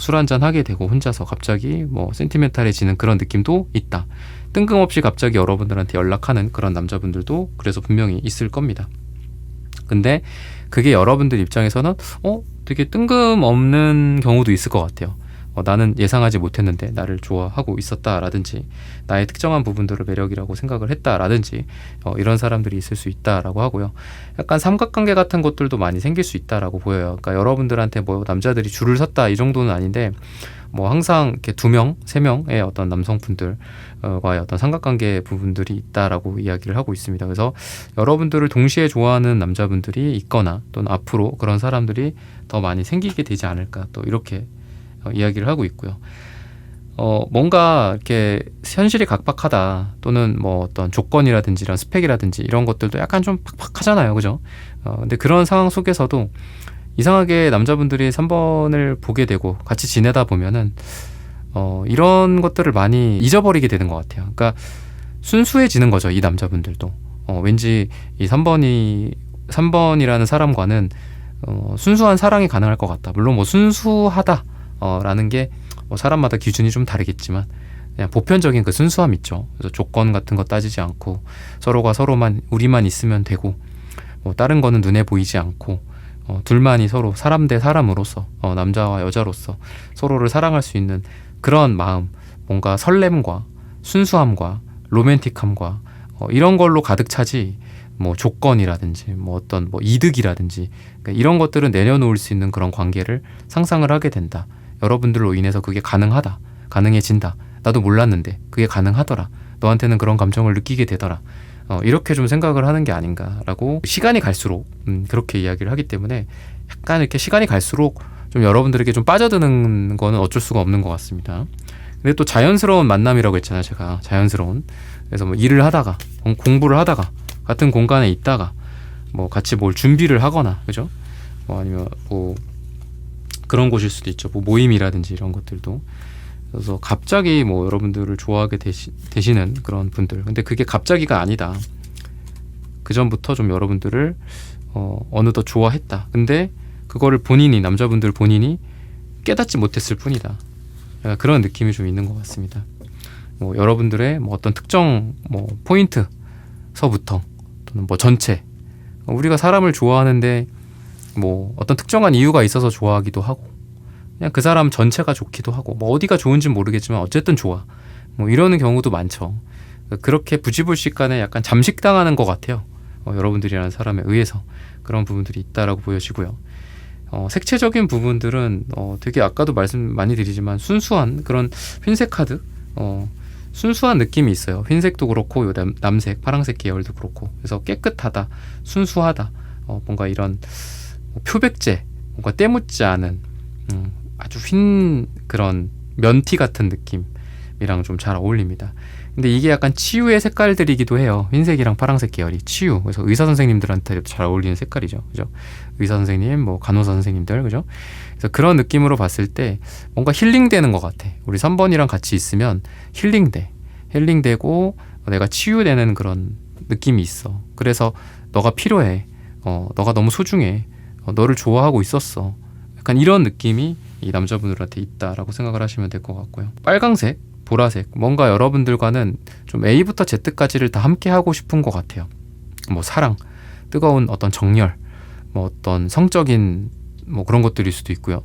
술 한잔 하게 되고 혼자서 갑자기 뭐 센티멘탈해지는 그런 느낌도 있다. 뜬금없이 갑자기 여러분들한테 연락하는 그런 남자분들도 그래서 분명히 있을 겁니다. 근데 그게 여러분들 입장에서는 되게 뜬금없는 경우도 있을 것 같아요. 나는 예상하지 못했는데 나를 좋아하고 있었다라든지 나의 특정한 부분들을 매력이라고 생각을 했다라든지 이런 사람들이 있을 수 있다라고 하고요. 약간 삼각관계 같은 것들도 많이 생길 수 있다라고 보여요. 그러니까 여러분들한테 뭐 남자들이 줄을 섰다 이 정도는 아닌데 뭐 항상 이렇게 2명, 3명의 어떤 남성분들과의 어떤 삼각관계 부분들이 있다라고 이야기를 하고 있습니다. 그래서 여러분들을 동시에 좋아하는 남자분들이 있거나 또는 앞으로 그런 사람들이 더 많이 생기게 되지 않을까 또 이렇게 이야기를 하고 있고요. 뭔가 이렇게 현실이 각박하다 또는 뭐 어떤 조건이라든지 이런 스펙이라든지 이런 것들도 약간 좀 팍팍하잖아요. 그죠? 근데 그런 상황 속에서도 이상하게 남자분들이 3번을 보게 되고 같이 지내다 보면은 이런 것들을 많이 잊어버리게 되는 것 같아요. 그러니까 순수해지는 거죠. 이 남자분들도. 왠지 이 3번이라는 사람과는 순수한 사랑이 가능할 것 같다. 물론 뭐 순수하다 라는 게 뭐 사람마다 기준이 좀 다르겠지만 그냥 보편적인 그 순수함 있죠. 그래서 조건 같은 거 따지지 않고 서로가 서로만 우리만 있으면 되고 뭐 다른 거는 눈에 보이지 않고 둘만이 서로 사람 대 사람으로서 남자와 여자로서 서로를 사랑할 수 있는 그런 마음, 뭔가 설렘과 순수함과 로맨틱함과 이런 걸로 가득 차지 뭐 조건이라든지 뭐 어떤 뭐 이득이라든지 그러니까 이런 것들은 내려놓을 수 있는 그런 관계를 상상을 하게 된다. 여러분들로 인해서 그게 가능하다. 가능해진다. 나도 몰랐는데 그게 가능하더라. 너한테는 그런 감정을 느끼게 되더라. 이렇게 좀 생각을 하는 게 아닌가라고 시간이 갈수록 그렇게 이야기를 하기 때문에 약간 이렇게 시간이 갈수록 좀 여러분들에게 좀 빠져드는 거는 어쩔 수가 없는 것 같습니다. 근데 또 자연스러운 만남이라고 했잖아요. 제가 자연스러운. 그래서 뭐 일을 하다가 공부를 하다가 같은 공간에 있다가 뭐 같이 뭘 준비를 하거나 그죠? 뭐 아니면 뭐 그런 곳일 수도 있죠. 뭐 모임이라든지 이런 것들도. 그래서 갑자기 뭐 여러분들을 좋아하게 되시는 그런 분들. 근데 그게 갑자기가 아니다. 그 전부터 좀 여러분들을 어느덧 좋아했다. 근데 그거를 본인이 남자분들 본인이 깨닫지 못했을 뿐이다. 그런 느낌이 좀 있는 것 같습니다. 뭐 여러분들의 뭐 어떤 특정 뭐 포인트서부터 또는 뭐 전체 우리가 사람을 좋아하는데 뭐 어떤 특정한 이유가 있어서 좋아하기도 하고 그냥 그 사람 전체가 좋기도 하고 뭐 어디가 좋은지는 모르겠지만 어쨌든 좋아 뭐 이러는 경우도 많죠. 그렇게 부지불식간에 약간 잠식당하는 것 같아요. 여러분들이라는 사람에 의해서 그런 부분들이 있다라고 보여지고요. 색채적인 부분들은 되게 아까도 말씀 많이 드리지만 순수한 그런 흰색 카드, 순수한 느낌이 있어요. 흰색도 그렇고 요 남색, 파랑색 계열도 그렇고 그래서 깨끗하다, 순수하다, 뭔가 이런 표백제, 뭔가 때묻지 않은 아주 흰 그런 면티 같은 느낌이랑 좀 잘 어울립니다. 근데 이게 약간 치유의 색깔들이기도 해요. 흰색이랑 파랑색 계열이 치유. 그래서 의사 선생님들한테도 잘 어울리는 색깔이죠. 그죠? 의사 선생님, 뭐 간호사 선생님들, 그죠? 그래서 그런 느낌으로 봤을 때 뭔가 힐링되는 것 같아. 우리 3번이랑 같이 있으면 힐링되고 내가 치유되는 그런 느낌이 있어. 그래서 너가 필요해. 너가 너무 소중해. 너를 좋아하고 있었어. 약간 이런 느낌이 이 남자분들한테 있다라고 생각을 하시면 될 것 같고요. 빨강색, 보라색, 뭔가 여러분들과는 좀 A부터 Z까지를 다 함께 하고 싶은 것 같아요. 뭐 사랑, 뜨거운 어떤 정열, 뭐 어떤 성적인 뭐 그런 것들일 수도 있고요.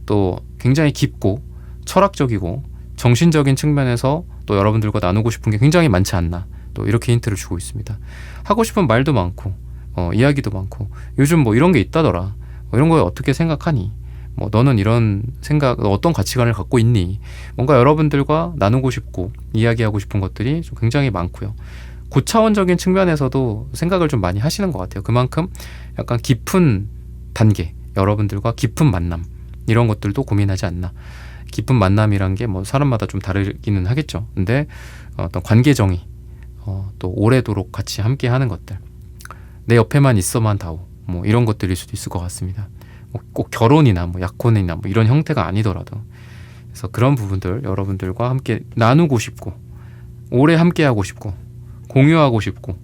또 굉장히 깊고 철학적이고 정신적인 측면에서 또 여러분들과 나누고 싶은 게 굉장히 많지 않나, 또 이렇게 힌트를 주고 있습니다. 하고 싶은 말도 많고 이야기도 많고 요즘 뭐 이런 게 있다더라, 이런 거에 어떻게 생각하니, 뭐 너는 이런 생각, 어떤 가치관을 갖고 있니, 뭔가 여러분들과 나누고 싶고 이야기하고 싶은 것들이 좀 굉장히 많고요. 고차원적인 측면에서도 생각을 좀 많이 하시는 것 같아요. 그만큼 약간 깊은 단계, 여러분들과 깊은 만남, 이런 것들도 고민하지 않나. 깊은 만남이란 게 뭐 사람마다 좀 다르기는 하겠죠. 근데 어떤 관계 정의, 또 오래도록 같이 함께 하는 것들, 내 옆에만 있어만 다오, 뭐 이런 것들일 수도 있을 것 같습니다. 꼭 결혼이나 뭐 약혼이나 뭐 이런 형태가 아니더라도, 그래서 그런 부분들 여러분들과 함께 나누고 싶고 오래 함께 하고 싶고 공유하고 싶고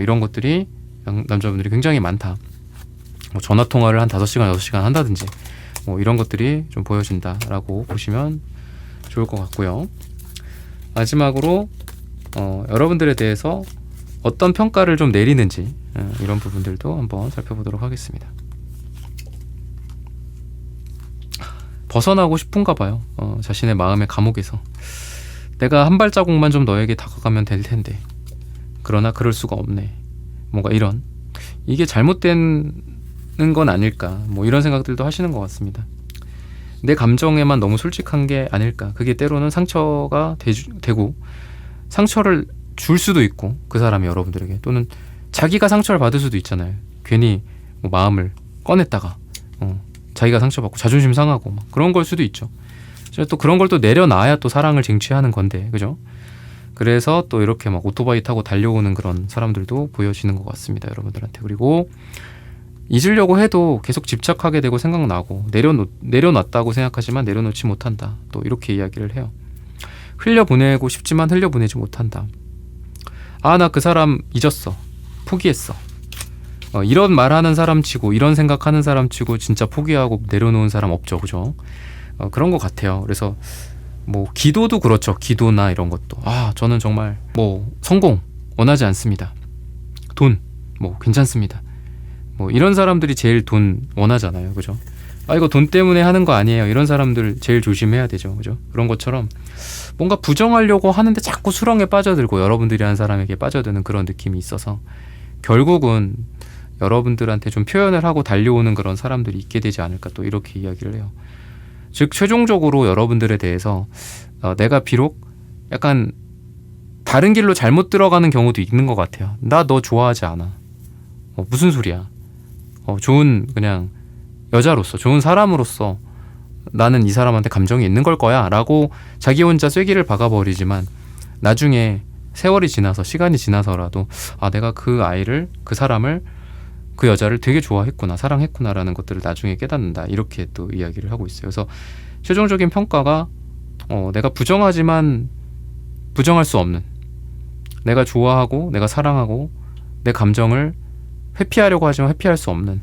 이런 것들이 남자분들이 굉장히 많다. 뭐 전화 통화를 한 5시간 6시간 한다든지 뭐 이런 것들이 좀 보여진다라고 보시면 좋을 것 같고요. 마지막으로 여러분들에 대해서 어떤 평가를 좀 내리는지 이런 부분들도 한번 살펴보도록 하겠습니다. 벗어나고 싶은가 봐요. 자신의 마음의 감옥에서. 내가 한 발자국만 좀 너에게 다가가면 될 텐데 그러나 그럴 수가 없네. 뭔가 이런, 이게 잘못된 건 아닐까, 뭐 이런 생각들도 하시는 것 같습니다. 내 감정에만 너무 솔직한 게 아닐까. 그게 때로는 상처가 되고 상처를 줄 수도 있고, 그 사람이 여러분들에게, 또는 자기가 상처를 받을 수도 있잖아요. 괜히 뭐 마음을 꺼냈다가 자기가 상처받고 자존심 상하고 막 그런 걸 수도 있죠. 또 그런 걸 또 내려놔야 또 사랑을 쟁취하는 건데, 그죠? 그래서 또 이렇게 막 오토바이 타고 달려오는 그런 사람들도 보여지는 것 같습니다, 여러분들한테. 그리고 잊으려고 해도 계속 집착하게 되고 생각나고 내려놨다고 생각하지만 내려놓지 못한다, 또 이렇게 이야기를 해요. 흘려보내고 싶지만 흘려보내지 못한다. 아, 나 그 사람 잊었어, 포기했어. 이런 말하는 사람 치고, 이런 생각하는 사람 치고 진짜 포기하고 내려놓은 사람 없죠, 그죠? 그런 것 같아요. 그래서 뭐 기도도 그렇죠. 기도나 이런 것도, 저는 정말 뭐 성공 원하지 않습니다. 돈 뭐 괜찮습니다. 뭐 이런 사람들이 제일 돈 원하잖아요, 그죠? 이거 돈 때문에 하는 거 아니에요, 이런 사람들 제일 조심해야 되죠, 그죠? 그런 것처럼 뭔가 부정하려고 하는데 자꾸 수렁에 빠져들고 여러분들이 한 사람에게 빠져드는 그런 느낌이 있어서 결국은 여러분들한테 좀 표현을 하고 달려오는 그런 사람들이 있게 되지 않을까, 또 이렇게 이야기를 해요. 즉 최종적으로 여러분들에 대해서 내가 비록 약간 다른 길로 잘못 들어가는 경우도 있는 것 같아요. 나 너 좋아하지 않아. 무슨 소리야. 좋은 그냥 여자로서, 좋은 사람으로서 나는 이 사람한테 감정이 있는 걸 거야 라고 자기 혼자 쐐기를 박아버리지만, 나중에 세월이 지나서, 시간이 지나서라도 내가 그 아이를, 그 사람을, 그 여자를 되게 좋아했구나, 사랑했구나 라는 것들을 나중에 깨닫는다, 이렇게 또 이야기를 하고 있어요. 그래서 최종적인 평가가 내가 부정하지만 부정할 수 없는, 내가 좋아하고 내가 사랑하고 내 감정을 회피하려고 하지만 회피할 수 없는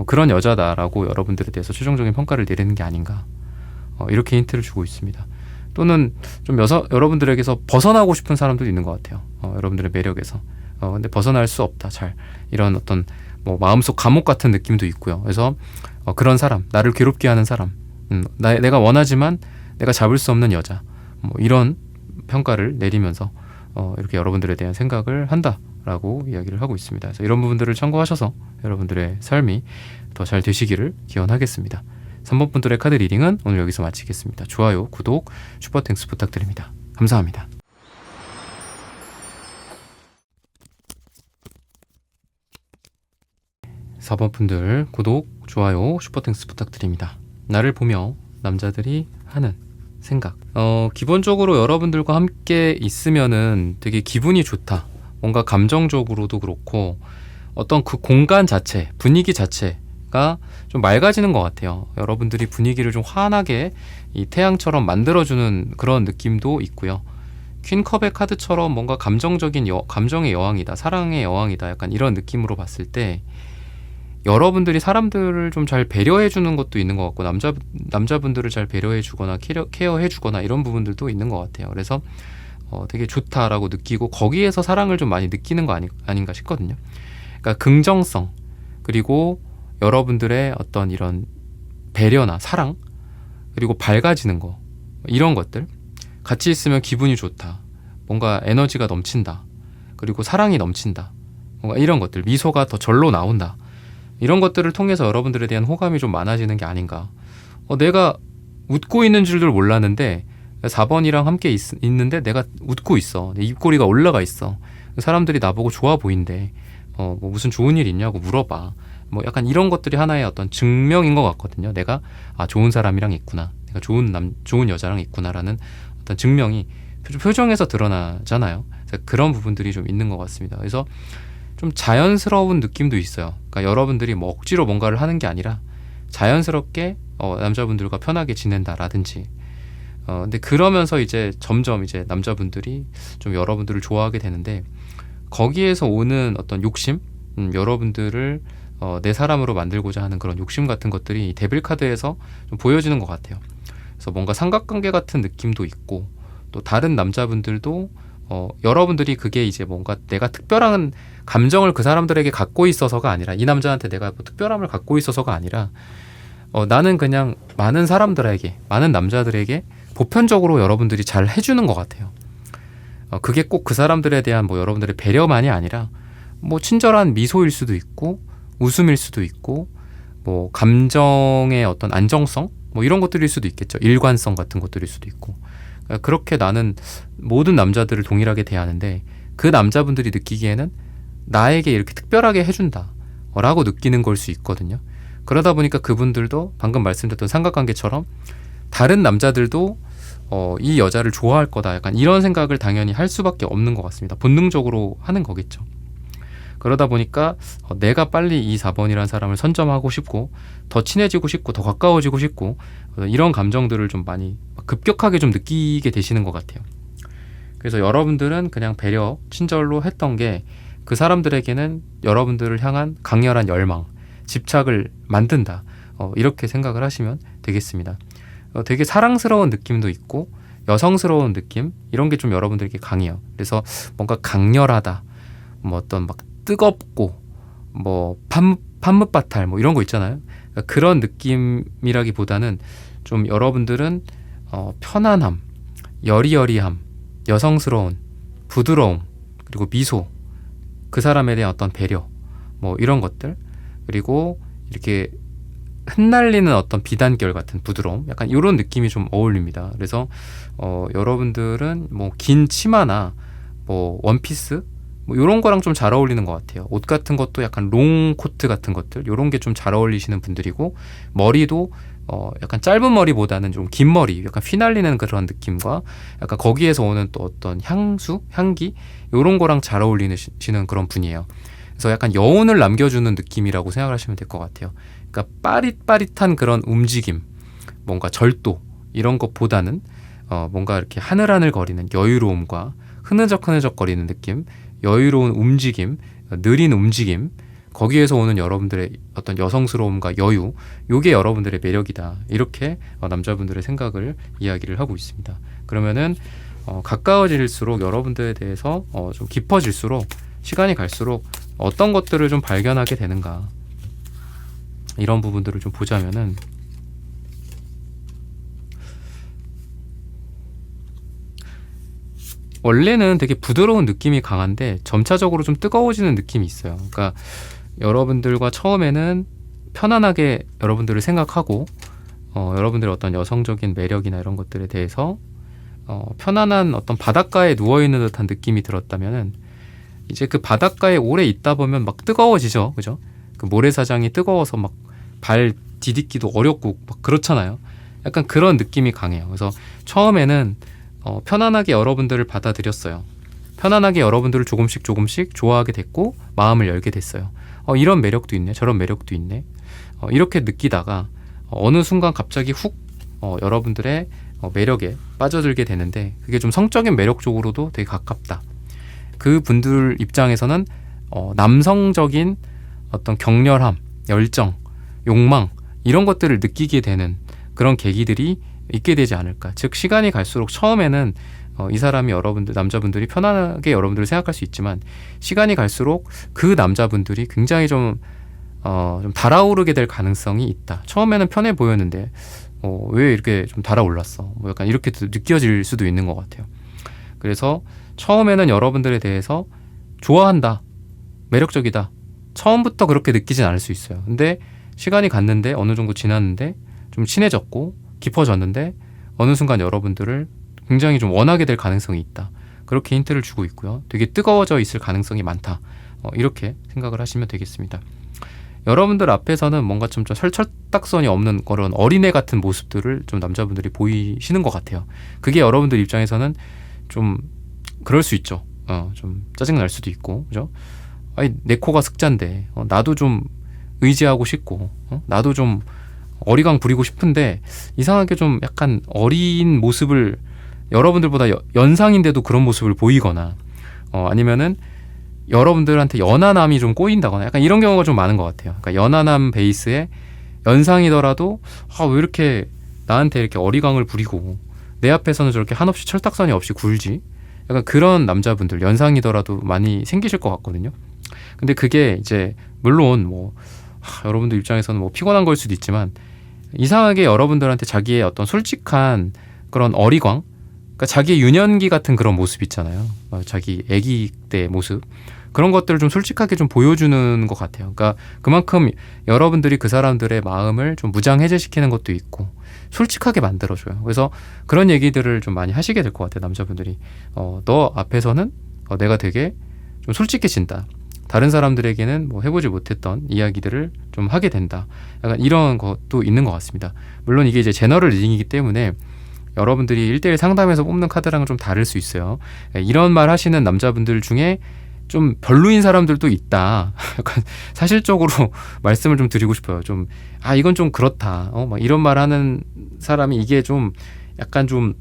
그런 여자다라고 여러분들에 대해서 최종적인 평가를 내리는 게 아닌가, 이렇게 힌트를 주고 있습니다. 또는 좀 여러분들에게서 벗어나고 싶은 사람도 있는 것 같아요. 여러분들의 매력에서. 근데 벗어날 수 없다, 잘. 이런 어떤 뭐 마음속 감옥 같은 느낌도 있고요. 그래서 그런 사람, 나를 괴롭게 하는 사람, 내가 원하지만 내가 잡을 수 없는 여자, 뭐 이런 평가를 내리면서 이렇게 여러분들에 대한 생각을 한다라고 이야기를 하고 있습니다. 그래서 이런 부분들을 참고하셔서 여러분들의 삶이 더 잘 되시기를 기원하겠습니다. 3번 분들의 카드 리딩은 오늘 여기서 마치겠습니다. 좋아요, 구독, 슈퍼땡스 부탁드립니다. 감사합니다. 4번 분들 구독, 좋아요, 슈퍼땡스 부탁드립니다. 나를 보며 남자들이 하는 생각. 기본적으로 여러분들과 함께 있으면은 되게 기분이 좋다. 뭔가 감정적으로도 그렇고 어떤 그 공간 자체, 분위기 자체가 좀 맑아지는 것 같아요. 여러분들이 분위기를 좀 환하게 이 태양처럼 만들어주는 그런 느낌도 있고요. 퀸컵의 카드처럼 뭔가 감정적인 감정의 여왕이다, 사랑의 여왕이다, 약간 이런 느낌으로 봤을 때 여러분들이 사람들을 좀 잘 배려해 주는 것도 있는 것 같고 남자분들을 잘 배려해 주거나 케어해 주거나 이런 부분들도 있는 것 같아요. 그래서 되게 좋다라고 느끼고 거기에서 사랑을 좀 많이 느끼는 거 아닌가 싶거든요. 그러니까 긍정성, 그리고 여러분들의 어떤 이런 배려나 사랑, 그리고 밝아지는 거, 이런 것들 같이 있으면 기분이 좋다, 뭔가 에너지가 넘친다, 그리고 사랑이 넘친다, 뭔가 이런 것들, 미소가 더 절로 나온다, 이런 것들을 통해서 여러분들에 대한 호감이 좀 많아지는 게 아닌가. 내가 웃고 있는 줄도 몰랐는데 4번이랑 함께 있는데 내가 웃고 있어, 내 입꼬리가 올라가 있어, 사람들이 나보고 좋아 보인대, 뭐 무슨 좋은 일 있냐고 물어봐, 뭐 약간 이런 것들이 하나의 어떤 증명인 것 같거든요. 내가 좋은 사람이랑 있구나, 내가 좋은 여자랑 있구나라는 어떤 증명이 표정에서 드러나잖아요. 그래서 그런 부분들이 좀 있는 것 같습니다. 그래서 좀 자연스러운 느낌도 있어요. 그러니까 여러분들이 뭐 억지로 뭔가를 하는 게 아니라 자연스럽게 남자분들과 편하게 지낸다라든지, 근데 그러면서 이제 점점 이제 남자분들이 좀 여러분들을 좋아하게 되는데, 거기에서 오는 어떤 욕심, 여러분들을 내 사람으로 만들고자 하는 그런 욕심 같은 것들이 데빌 카드에서 좀 보여지는 것 같아요. 그래서 뭔가 삼각관계 같은 느낌도 있고, 또 다른 남자분들도 여러분들이 그게 이제 뭔가 내가 특별한 감정을 그 사람들에게 갖고 있어서가 아니라, 이 남자한테 내가 뭐 특별함을 갖고 있어서가 아니라, 나는 그냥 많은 사람들에게, 많은 남자들에게 보편적으로 여러분들이 잘 해주는 것 같아요. 그게 꼭 그 사람들에 대한 뭐 여러분들의 배려만이 아니라 뭐 친절한 미소일 수도 있고, 웃음일 수도 있고, 뭐 감정의 어떤 안정성, 뭐 이런 것들일 수도 있겠죠. 일관성 같은 것들일 수도 있고. 그렇게 나는 모든 남자들을 동일하게 대하는데 그 남자분들이 느끼기에는 나에게 이렇게 특별하게 해준다 라고 느끼는 걸 수 있거든요. 그러다 보니까 그분들도 방금 말씀드렸던 삼각관계처럼 다른 남자들도 이 여자를 좋아할 거다, 약간 이런 생각을 당연히 할 수밖에 없는 것 같습니다. 본능적으로 하는 거겠죠. 그러다 보니까 내가 빨리 이 4번이라는 사람을 선점하고 싶고, 더 친해지고 싶고, 더 가까워지고 싶고, 이런 감정들을 좀 많이 급격하게 좀 느끼게 되시는 것 같아요. 그래서 여러분들은 그냥 배려, 친절로 했던 게 그 사람들에게는 여러분들을 향한 강렬한 열망, 집착을 만든다, 이렇게 생각을 하시면 되겠습니다. 되게 사랑스러운 느낌도 있고 여성스러운 느낌, 이런 게 좀 여러분들에게 강해요. 그래서 뭔가 강렬하다, 뭐 어떤 막 뜨겁고 뭐 판무바탈 뭐 이런 거 있잖아요. 그러니까 그런 느낌이라기보다는 좀 여러분들은 편안함, 여리여리함, 여성스러운 부드러움, 그리고 미소, 그 사람에 대한 어떤 배려, 뭐 이런 것들, 그리고 이렇게 흩날리는 어떤 비단결 같은 부드러움, 약간 이런 느낌이 좀 어울립니다. 그래서 여러분들은 뭐 긴 치마나 뭐 원피스 뭐 이런 거랑 좀 잘 어울리는 것 같아요. 옷 같은 것도 약간 롱 코트 같은 것들, 이런 게 좀 잘 어울리시는 분들이고, 머리도 약간 짧은 머리보다는 좀 긴 머리, 약간 휘날리는 그런 느낌과 약간 거기에서 오는 또 어떤 향기, 이런 거랑 잘 어울리시는 그런 분이에요. 그래서 약간 여운을 남겨주는 느낌이라고 생각하시면 될 것 같아요. 그러니까 빠릿빠릿한 그런 움직임, 뭔가 절도, 이런 것보다는 뭔가 이렇게 하늘하늘거리는 여유로움과 흐느적흐느적거리는 느낌, 여유로운 움직임, 느린 움직임, 거기에서 오는 여러분들의 어떤 여성스러움과 여유, 요게 여러분들의 매력이다, 이렇게 남자분들의 생각을 이야기를 하고 있습니다. 그러면은 가까워질수록 여러분들에 대해서 좀 깊어질수록, 시간이 갈수록 어떤 것들을 좀 발견하게 되는가, 이런 부분들을 좀 보자면은, 원래는 되게 부드러운 느낌이 강한데 점차적으로 좀 뜨거워지는 느낌이 있어요. 그러니까 여러분들과 처음에는 편안하게 여러분들을 생각하고 여러분들의 어떤 여성적인 매력이나 이런 것들에 대해서 편안한 어떤 바닷가에 누워있는 듯한 느낌이 들었다면은 이제 그 바닷가에 오래 있다 보면 막 뜨거워지죠. 그죠? 그 모래사장이 뜨거워서 막 발 디딛기도 어렵고 막 그렇잖아요. 약간 그런 느낌이 강해요. 그래서 처음에는 편안하게 여러분들을 받아들였어요. 편안하게 여러분들을 조금씩 좋아하게 됐고 마음을 열게 됐어요. 이런 매력도 있네, 저런 매력도 있네. 이렇게 느끼다가 어느 순간 갑자기 훅 여러분들의 매력에 빠져들게 되는데 그게 좀 성적인 매력 쪽으로도 되게 가깝다. 그 분들 입장에서는 남성적인 어떤 격렬함, 열정, 욕망 이런 것들을 느끼게 되는 그런 계기들이 있게 되지 않을까. 즉 시간이 갈수록 처음에는 이 사람이 여러분들 남자분들이 편안하게 여러분들을 생각할 수 있지만 시간이 갈수록 그 남자분들이 굉장히 좀 달아오르게 될 가능성이 있다. 처음에는 편해 보였는데 왜 이렇게 좀 달아올랐어? 뭐 약간 이렇게 느껴질 수도 있는 것 같아요. 그래서 처음에는 여러분들에 대해서 좋아한다, 매력적이다. 처음부터 그렇게 느끼진 않을 수 있어요. 근데 시간이 갔는데 어느 정도 지났는데 좀 친해졌고 깊어졌는데 어느 순간 여러분들을 굉장히 좀 원하게 될 가능성이 있다. 그렇게 힌트를 주고 있고요. 되게 뜨거워져 있을 가능성이 많다. 이렇게 생각을 하시면 되겠습니다. 여러분들 앞에서는 뭔가 좀 철딱선이 없는 그런 어린애 같은 모습들을 좀 남자분들이 보이시는 것 같아요. 그게 여러분들 입장에서는 좀 그럴 수 있죠. 좀 짜증날 수도 있고, 그죠? 아니, 내 코가 흑자인데 나도 좀 의지하고 싶고 나도 좀 어리광 부리고 싶은데 이상하게 좀 약간 어린 모습을 여러분들보다 연상인데도 그런 모습을 보이거나 아니면은 여러분들한테 연하남이 좀 꼬인다거나 약간 이런 경우가 좀 많은 것 같아요. 그러니까 연하남 베이스에 연상이더라도 왜 이렇게 나한테 이렇게 어리광을 부리고 내 앞에서는 저렇게 한없이 철딱선이 없이 굴지? 약간 그런 남자분들 연상이더라도 많이 생기실 것 같거든요. 근데 그게 이제 물론 뭐 여러분들 입장에서는 뭐 피곤한 걸 수도 있지만 이상하게 여러분들한테 자기의 어떤 솔직한 그런 어리광, 그러니까 자기의 유년기 같은 그런 모습 있잖아요. 자기 아기 때 모습 그런 것들을 좀 솔직하게 좀 보여주는 것 같아요. 그러니까 그만큼 여러분들이 그 사람들의 마음을 좀 무장해제시키는 것도 있고 솔직하게 만들어줘요. 그래서 그런 얘기들을 좀 많이 하시게 될 것 같아요. 남자분들이 너 앞에서는 내가 되게 좀 솔직해진다. 다른 사람들에게는 뭐 해보지 못했던 이야기들을 좀 하게 된다. 약간 이런 것도 있는 것 같습니다. 물론 이게 이제 제너럴 리딩이기 때문에 여러분들이 1대1 상담에서 뽑는 카드랑은 좀 다를 수 있어요. 이런 말 하시는 남자분들 중에 좀 별로인 사람들도 있다. 약간 사실적으로 말씀을 좀 드리고 싶어요. 좀 이건 좀 그렇다. 막 이런 말 하는 사람이 이게 좀 약간 좀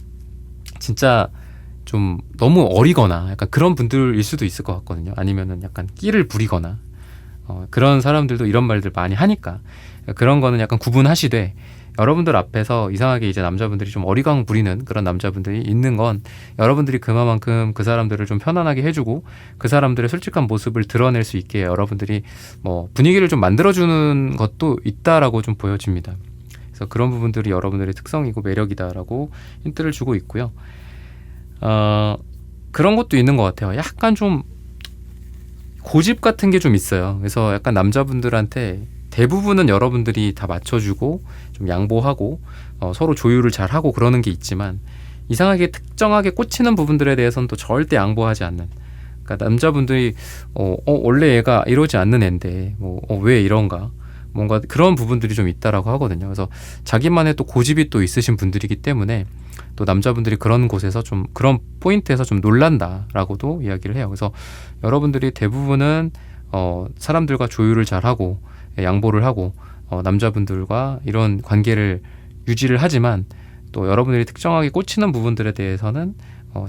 진짜 좀 너무 어리거나 약간 그런 분들일 수도 있을 것 같거든요. 아니면은 약간 끼를 부리거나 그런 사람들도 이런 말들 많이 하니까 그런 거는 약간 구분하시되 여러분들 앞에서 이상하게 이제 남자분들이 좀 어리광 부리는 그런 남자분들이 있는 건 여러분들이 그만큼 그 사람들을 좀 편안하게 해주고 그 사람들의 솔직한 모습을 드러낼 수 있게 여러분들이 뭐 분위기를 좀 만들어주는 것도 있다라고 좀 보여집니다. 그래서 그런 부분들이 여러분들의 특성이고 매력이다라고 힌트를 주고 있고요. 그런 것도 있는 것 같아요. 약간 좀 고집 같은 게 좀 있어요. 그래서 약간 남자분들한테 대부분은 여러분들이 다 맞춰주고 좀 양보하고 서로 조율을 잘하고 그러는 게 있지만 이상하게 특정하게 꽂히는 부분들에 대해서는 또 절대 양보하지 않는. 그러니까 남자분들이 원래 얘가 이러지 않는 앤데 왜 이런가? 뭔가 그런 부분들이 좀 있다라고 하거든요. 그래서 자기만의 또 고집이 또 있으신 분들이기 때문에 또 남자분들이 그런 곳에서 좀 그런 포인트에서 좀 놀란다라고도 이야기를 해요. 그래서 여러분들이 대부분은 사람들과 조율을 잘하고 양보를 하고 남자분들과 이런 관계를 유지를 하지만 또 여러분들이 특정하게 꽂히는 부분들에 대해서는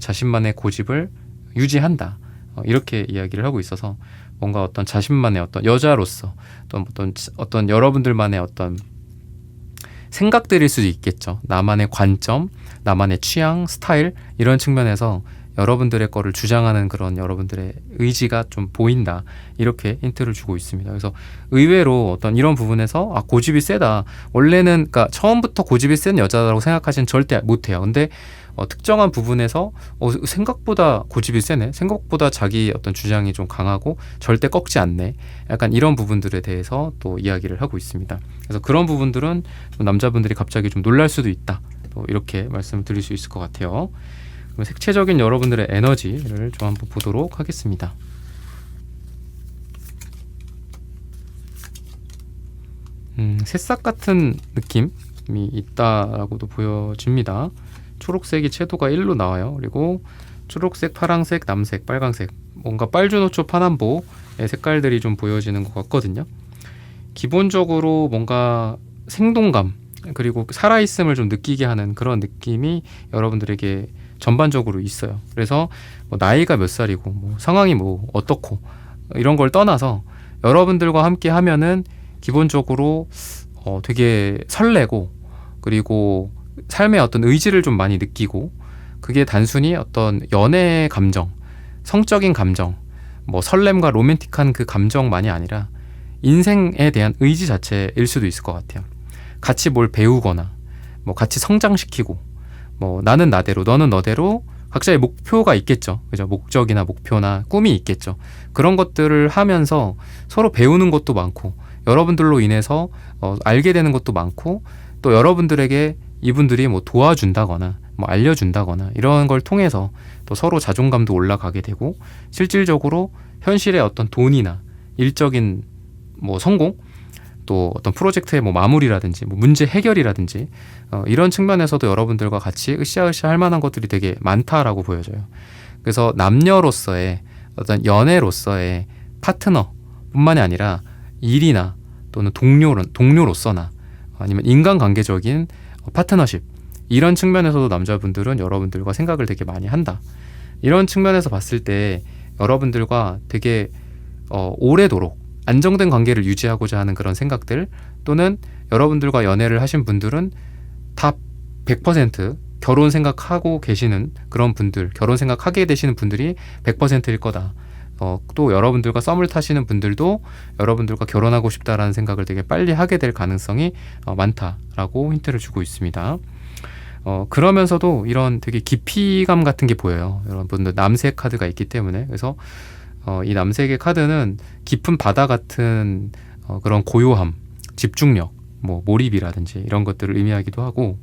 자신만의 고집을 유지한다. 이렇게 이야기를 하고 있어서 뭔가 어떤 자신만의 어떤 여자로서 또 어떤 여러분들만의 어떤 생각들일 수도 있겠죠. 나만의 관점, 나만의 취향, 스타일 이런 측면에서 여러분들의 거를 주장하는 그런 여러분들의 의지가 좀 보인다. 이렇게 힌트를 주고 있습니다. 그래서 의외로 어떤 이런 부분에서 고집이 세다. 원래는 그러니까 처음부터 고집이 센 여자라고 생각하시는 절대 못해요. 근데 특정한 부분에서 생각보다 고집이 세네. 생각보다 자기 어떤 주장이 좀 강하고 절대 꺾지 않네. 약간 이런 부분들에 대해서 또 이야기를 하고 있습니다. 그래서 그런 부분들은 남자분들이 갑자기 좀 놀랄 수도 있다. 또 이렇게 말씀을 드릴 수 있을 것 같아요. 그럼 색채적인 여러분들의 에너지를 좀 한번 보도록 하겠습니다. 새싹 같은 느낌이 있다라고도 보여집니다. 초록색이 채도가 1로 나와요. 그리고 초록색, 파랑색, 남색, 빨강색, 뭔가 빨주노초, 파남보의 색깔들이 좀 보여지는 것 같거든요. 기본적으로 뭔가 생동감 그리고 살아있음을 좀 느끼게 하는 그런 느낌이 여러분들에게 전반적으로 있어요. 그래서 뭐 나이가 몇 살이고 뭐 상황이 뭐 어떻고 이런 걸 떠나서 여러분들과 함께 하면은 기본적으로 되게 설레고 그리고 삶의 어떤 의지를 좀 많이 느끼고 그게 단순히 어떤 연애의 감정, 성적인 감정, 뭐 설렘과 로맨틱한 그 감정만이 아니라 인생에 대한 의지 자체일 수도 있을 것 같아요. 같이 뭘 배우거나 뭐 같이 성장시키고 뭐 나는 나대로 너는 너대로 각자의 목표가 있겠죠. 그죠? 목적이나 목표나 꿈이 있겠죠. 그런 것들을 하면서 서로 배우는 것도 많고 여러분들로 인해서 알게 되는 것도 많고 또 여러분들에게 이분들이 뭐 도와준다거나 뭐 알려준다거나 이런 걸 통해서 또 서로 자존감도 올라가게 되고 실질적으로 현실의 어떤 돈이나 일적인 뭐 성공 또 어떤 프로젝트의 뭐 마무리라든지 뭐 문제 해결이라든지 이런 측면에서도 여러분들과 같이 으쌰으쌰 할 만한 것들이 되게 많다라고 보여져요. 그래서 남녀로서의 어떤 연애로서의 파트너뿐만이 아니라 일이나 또는 동료로서나 아니면 인간관계적인 파트너십 이런 측면에서도 남자분들은 여러분들과 생각을 되게 많이 한다. 이런 측면에서 봤을 때 여러분들과 되게 오래도록 안정된 관계를 유지하고자 하는 그런 생각들 또는 여러분들과 연애를 하신 분들은 다 100% 결혼 생각하고 계시는 그런 분들, 결혼 생각하게 되시는 분들이 100%일 거다. 또 여러분들과 썸을 타시는 분들도 여러분들과 결혼하고 싶다라는 생각을 되게 빨리 하게 될 가능성이 많다라고 힌트를 주고 있습니다. 그러면서도 이런 되게 깊이감 같은 게 보여요. 여러분들 남색 카드가 있기 때문에. 그래서 이 남색의 카드는 깊은 바다 같은 그런 고요함, 집중력, 뭐 몰입이라든지 이런 것들을 의미하기도 하고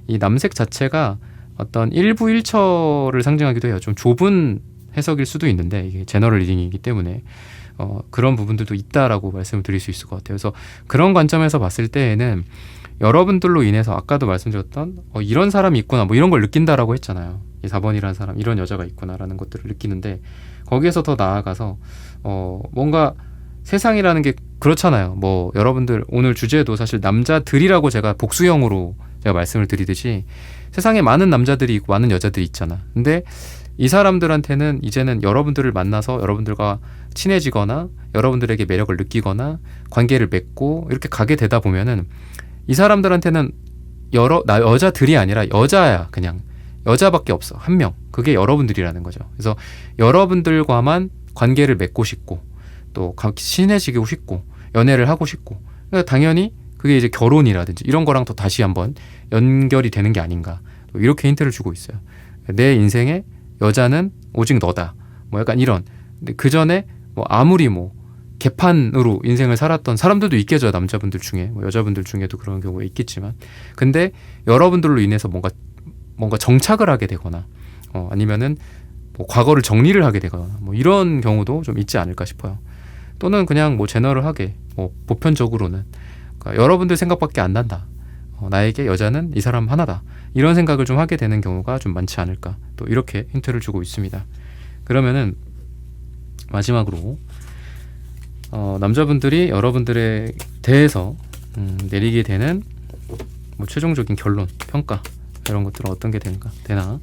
이 남색 자체가 어떤 일부 일처를 상징하기도 해요. 좀 좁은 해석일 수도 있는데 이게 제너럴 리딩이기 때문에 그런 부분들도 있다라고 말씀을 드릴 수 있을 것 같아요. 그래서 그런 관점에서 봤을 때에는 여러분들로 인해서 아까도 말씀드렸던 이런 사람이 있구나 뭐 이런 걸 느낀다라고 했잖아요. 이 4번이라는 사람, 이런 여자가 있구나라는 것들을 느끼는데 거기에서 더 나아가서 뭔가 세상이라는 게 그렇잖아요. 뭐 여러분들 오늘 주제도 사실 남자들이라고 제가 복수형으로 제가 말씀을 드리듯이 세상에 많은 남자들이 있고 많은 여자들이 있잖아. 근데 이 사람들한테는 이제는 여러분들을 만나서 여러분들과 친해지거나 여러분들에게 매력을 느끼거나 관계를 맺고 이렇게 가게 되다 보면은 이 사람들한테는 여자들이 아니라 여자야. 그냥 여자밖에 없어. 한 명. 그게 여러분들이라는 거죠. 그래서 여러분들과만 관계를 맺고 싶고 또 친해지고 싶고 연애를 하고 싶고 그러니까 당연히 그게 이제 결혼이라든지 이런 거랑 또 다시 한번 연결이 되는 게 아닌가 이렇게 힌트를 주고 있어요. 내 인생에 여자는 오직 너다. 뭐 약간 이런. 근데 그 전에 뭐 아무리 뭐 개판으로 인생을 살았던 사람들도 있겠죠. 남자분들 중에 뭐 여자분들 중에도 그런 경우가 있겠지만 근데 여러분들로 인해서 뭔가 정착을 하게 되거나 아니면은 뭐 과거를 정리를 하게 되거나 뭐 이런 경우도 좀 있지 않을까 싶어요. 또는 그냥 뭐 제너럴하게 뭐 보편적으로는 그러니까 여러분들 생각밖에 안 난다. 나에게 여자는 이 사람 하나다. 이런 생각을 좀 하게 되는 경우가 좀 많지 않을까. 또 이렇게 힌트를 주고 있습니다. 그러면은 마지막으로 남자분들이 여러분들에 대해서 내리게 되는 뭐 최종적인 결론, 평가 이런 것들은 어떤 게 되나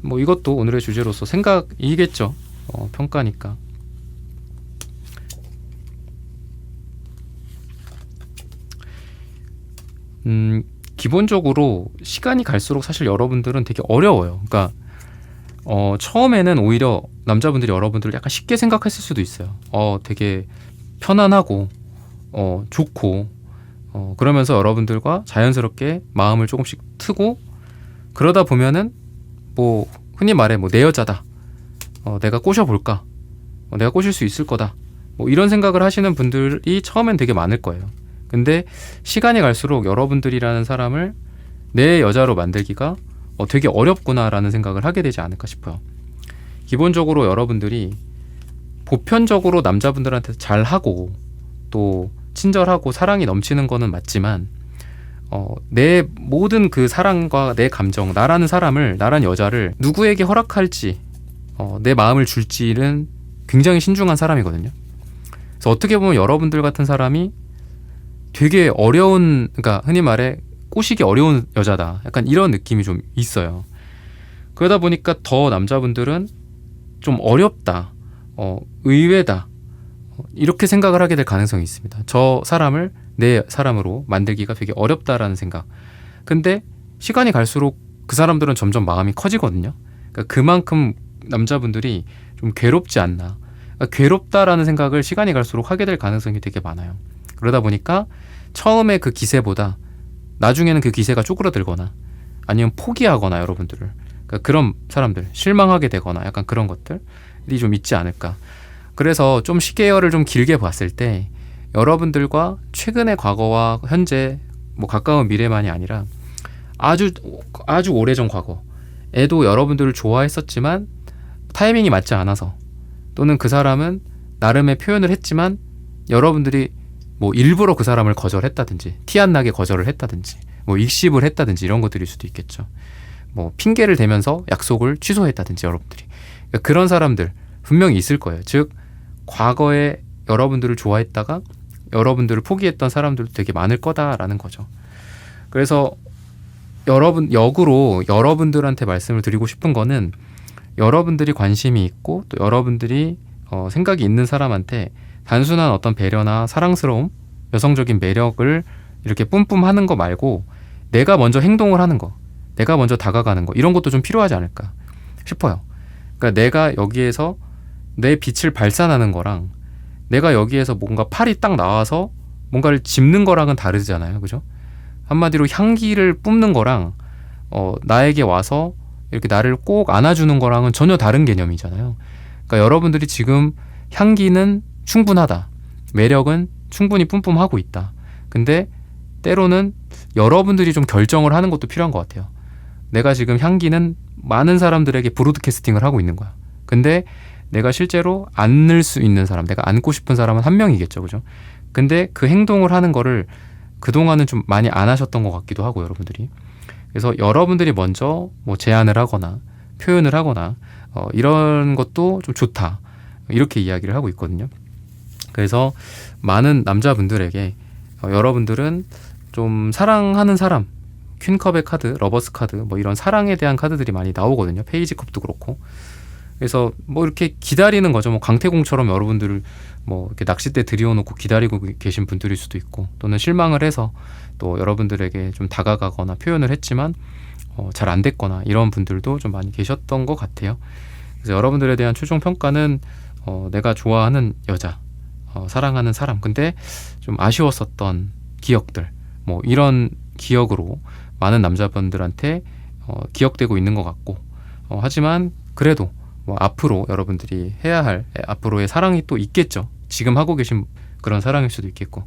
뭐 이것도 오늘의 주제로서 생각이겠죠. 평가니까. 기본적으로 시간이 갈수록 사실 여러분들은 되게 어려워요. 그러니까 처음에는 오히려 남자분들이 여러분들을 약간 쉽게 생각했을 수도 있어요. 되게 편안하고 좋고 그러면서 여러분들과 자연스럽게 마음을 조금씩 트고 그러다 보면은 뭐 흔히 말해 뭐 내 여자다. 내가 꼬셔볼까? 내가 꼬실 수 있을 거다. 뭐 이런 생각을 하시는 분들이 처음엔 되게 많을 거예요. 근데 시간이 갈수록 여러분들이라는 사람을 내 여자로 만들기가 되게 어렵구나라는 생각을 하게 되지 않을까 싶어요. 기본적으로 여러분들이 보편적으로 남자분들한테 잘하고 또 친절하고 사랑이 넘치는 거는 맞지만 내 모든 그 사랑과 내 감정, 나라는 사람을, 나라는 여자를 누구에게 허락할지 내 마음을 줄지는 굉장히 신중한 사람이거든요. 그래서 어떻게 보면 여러분들 같은 사람이 되게 어려운, 그러니까 흔히 말해 꼬시기 어려운 여자다. 약간 이런 느낌이 좀 있어요. 그러다 보니까 더 남자분들은 좀 어렵다, 의외다, 이렇게 생각을 하게 될 가능성이 있습니다. 저 사람을 내 사람으로 만들기가 되게 어렵다라는 생각. 근데 시간이 갈수록 그 사람들은 점점 마음이 커지거든요. 그러니까 그만큼 남자분들이 좀 괴롭지 않나. 그러니까 괴롭다라는 생각을 시간이 갈수록 하게 될 가능성이 되게 많아요. 그러다 보니까 처음에 그 기세보다 나중에는 그 기세가 쪼그라들거나 아니면 포기하거나 여러분들을, 그러니까 그런 사람들 실망하게 되거나 약간 그런 것들이 좀 있지 않을까. 그래서 좀 시계열을 좀 길게 봤을 때 여러분들과 최근의 과거와 현재 뭐 가까운 미래만이 아니라 아주 오래전 과거에도 여러분들을 좋아했었지만 타이밍이 맞지 않아서, 또는 그 사람은 나름의 표현을 했지만 여러분들이 뭐 일부러 그 사람을 거절했다든지 티 안 나게 거절을 했다든지 뭐 익십을 했다든지 이런 것들일 수도 있겠죠. 뭐 핑계를 대면서 약속을 취소했다든지 여러분들이. 그러니까 그런 사람들 분명히 있을 거예요. 즉 과거에 여러분들을 좋아했다가 여러분들을 포기했던 사람들도 되게 많을 거다라는 거죠. 그래서 역으로 여러분들한테 말씀을 드리고 싶은 거는, 여러분들이 관심이 있고 또 여러분들이 생각이 있는 사람한테 단순한 어떤 배려나 사랑스러움, 여성적인 매력을 이렇게 뿜뿜하는 거 말고 내가 먼저 행동을 하는 거, 내가 먼저 다가가는 거, 이런 것도 좀 필요하지 않을까 싶어요. 그러니까 내가 여기에서 내 빛을 발산하는 거랑 내가 여기에서 뭔가 팔이 딱 나와서 뭔가를 짚는 거랑은 다르잖아요. 그죠? 한마디로 향기를 뿜는 거랑 나에게 와서 이렇게 나를 꼭 안아주는 거랑은 전혀 다른 개념이잖아요. 그러니까 여러분들이 지금 향기는 충분하다, 매력은 충분히 뿜뿜하고 있다. 근데 때로는 여러분들이 좀 결정을 하는 것도 필요한 것 같아요. 내가 지금 향기는 많은 사람들에게 브로드캐스팅을 하고 있는 거야. 근데 내가 실제로 안을 수 있는 사람, 내가 안고 싶은 사람은 한 명이겠죠. 그죠? 근데 그 행동을 하는 거를 그동안은 좀 많이 안 하셨던 것 같기도 하고, 여러분들이. 그래서 여러분들이 먼저 뭐 제안을 하거나 표현을 하거나 이런 것도 좀 좋다, 이렇게 이야기를 하고 있거든요. 그래서 많은 남자분들에게 여러분들은 좀 사랑하는 사람, 퀸컵의 카드, 러버스 카드, 뭐 이런 사랑에 대한 카드들이 많이 나오거든요. 페이지컵도 그렇고. 그래서 뭐 이렇게 기다리는 거죠. 뭐 강태공처럼 여러분들을 뭐 이렇게 낚싯대 들여놓고 기다리고 계신 분들일 수도 있고, 또는 실망을 해서 또 여러분들에게 좀 다가가거나 표현을 했지만 잘 안 됐거나, 이런 분들도 좀 많이 계셨던 것 같아요. 그래서 여러분들에 대한 최종 평가는 내가 좋아하는 여자, 사랑하는 사람, 근데 좀 아쉬웠었던 기억들, 뭐 이런 기억으로 많은 남자분들한테 기억되고 있는 것 같고, 하지만 그래도 뭐 앞으로 여러분들이 해야 할 앞으로의 사랑이 또 있겠죠. 지금 하고 계신 그런 사랑일 수도 있겠고,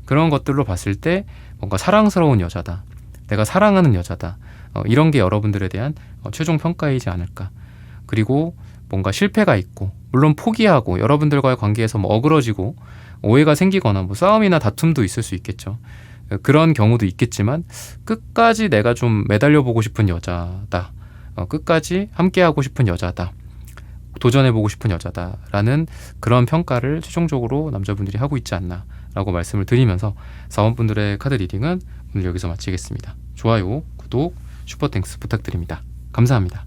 그런 것들로 봤을 때 뭔가 사랑스러운 여자다, 내가 사랑하는 여자다, 이런 게 여러분들에 대한 최종 평가이지 않을까. 그리고 뭔가 실패가 있고, 물론 포기하고 여러분들과의 관계에서 뭐 어그러지고 오해가 생기거나 뭐 싸움이나 다툼도 있을 수 있겠죠. 그런 경우도 있겠지만 끝까지 내가 좀 매달려보고 싶은 여자다, 끝까지 함께하고 싶은 여자다, 도전해보고 싶은 여자다라는 그런 평가를 최종적으로 남자분들이 하고 있지 않나 라고 말씀을 드리면서 4번분들의 카드 리딩은 오늘 여기서 마치겠습니다. 좋아요, 구독, 슈퍼땡스 부탁드립니다. 감사합니다.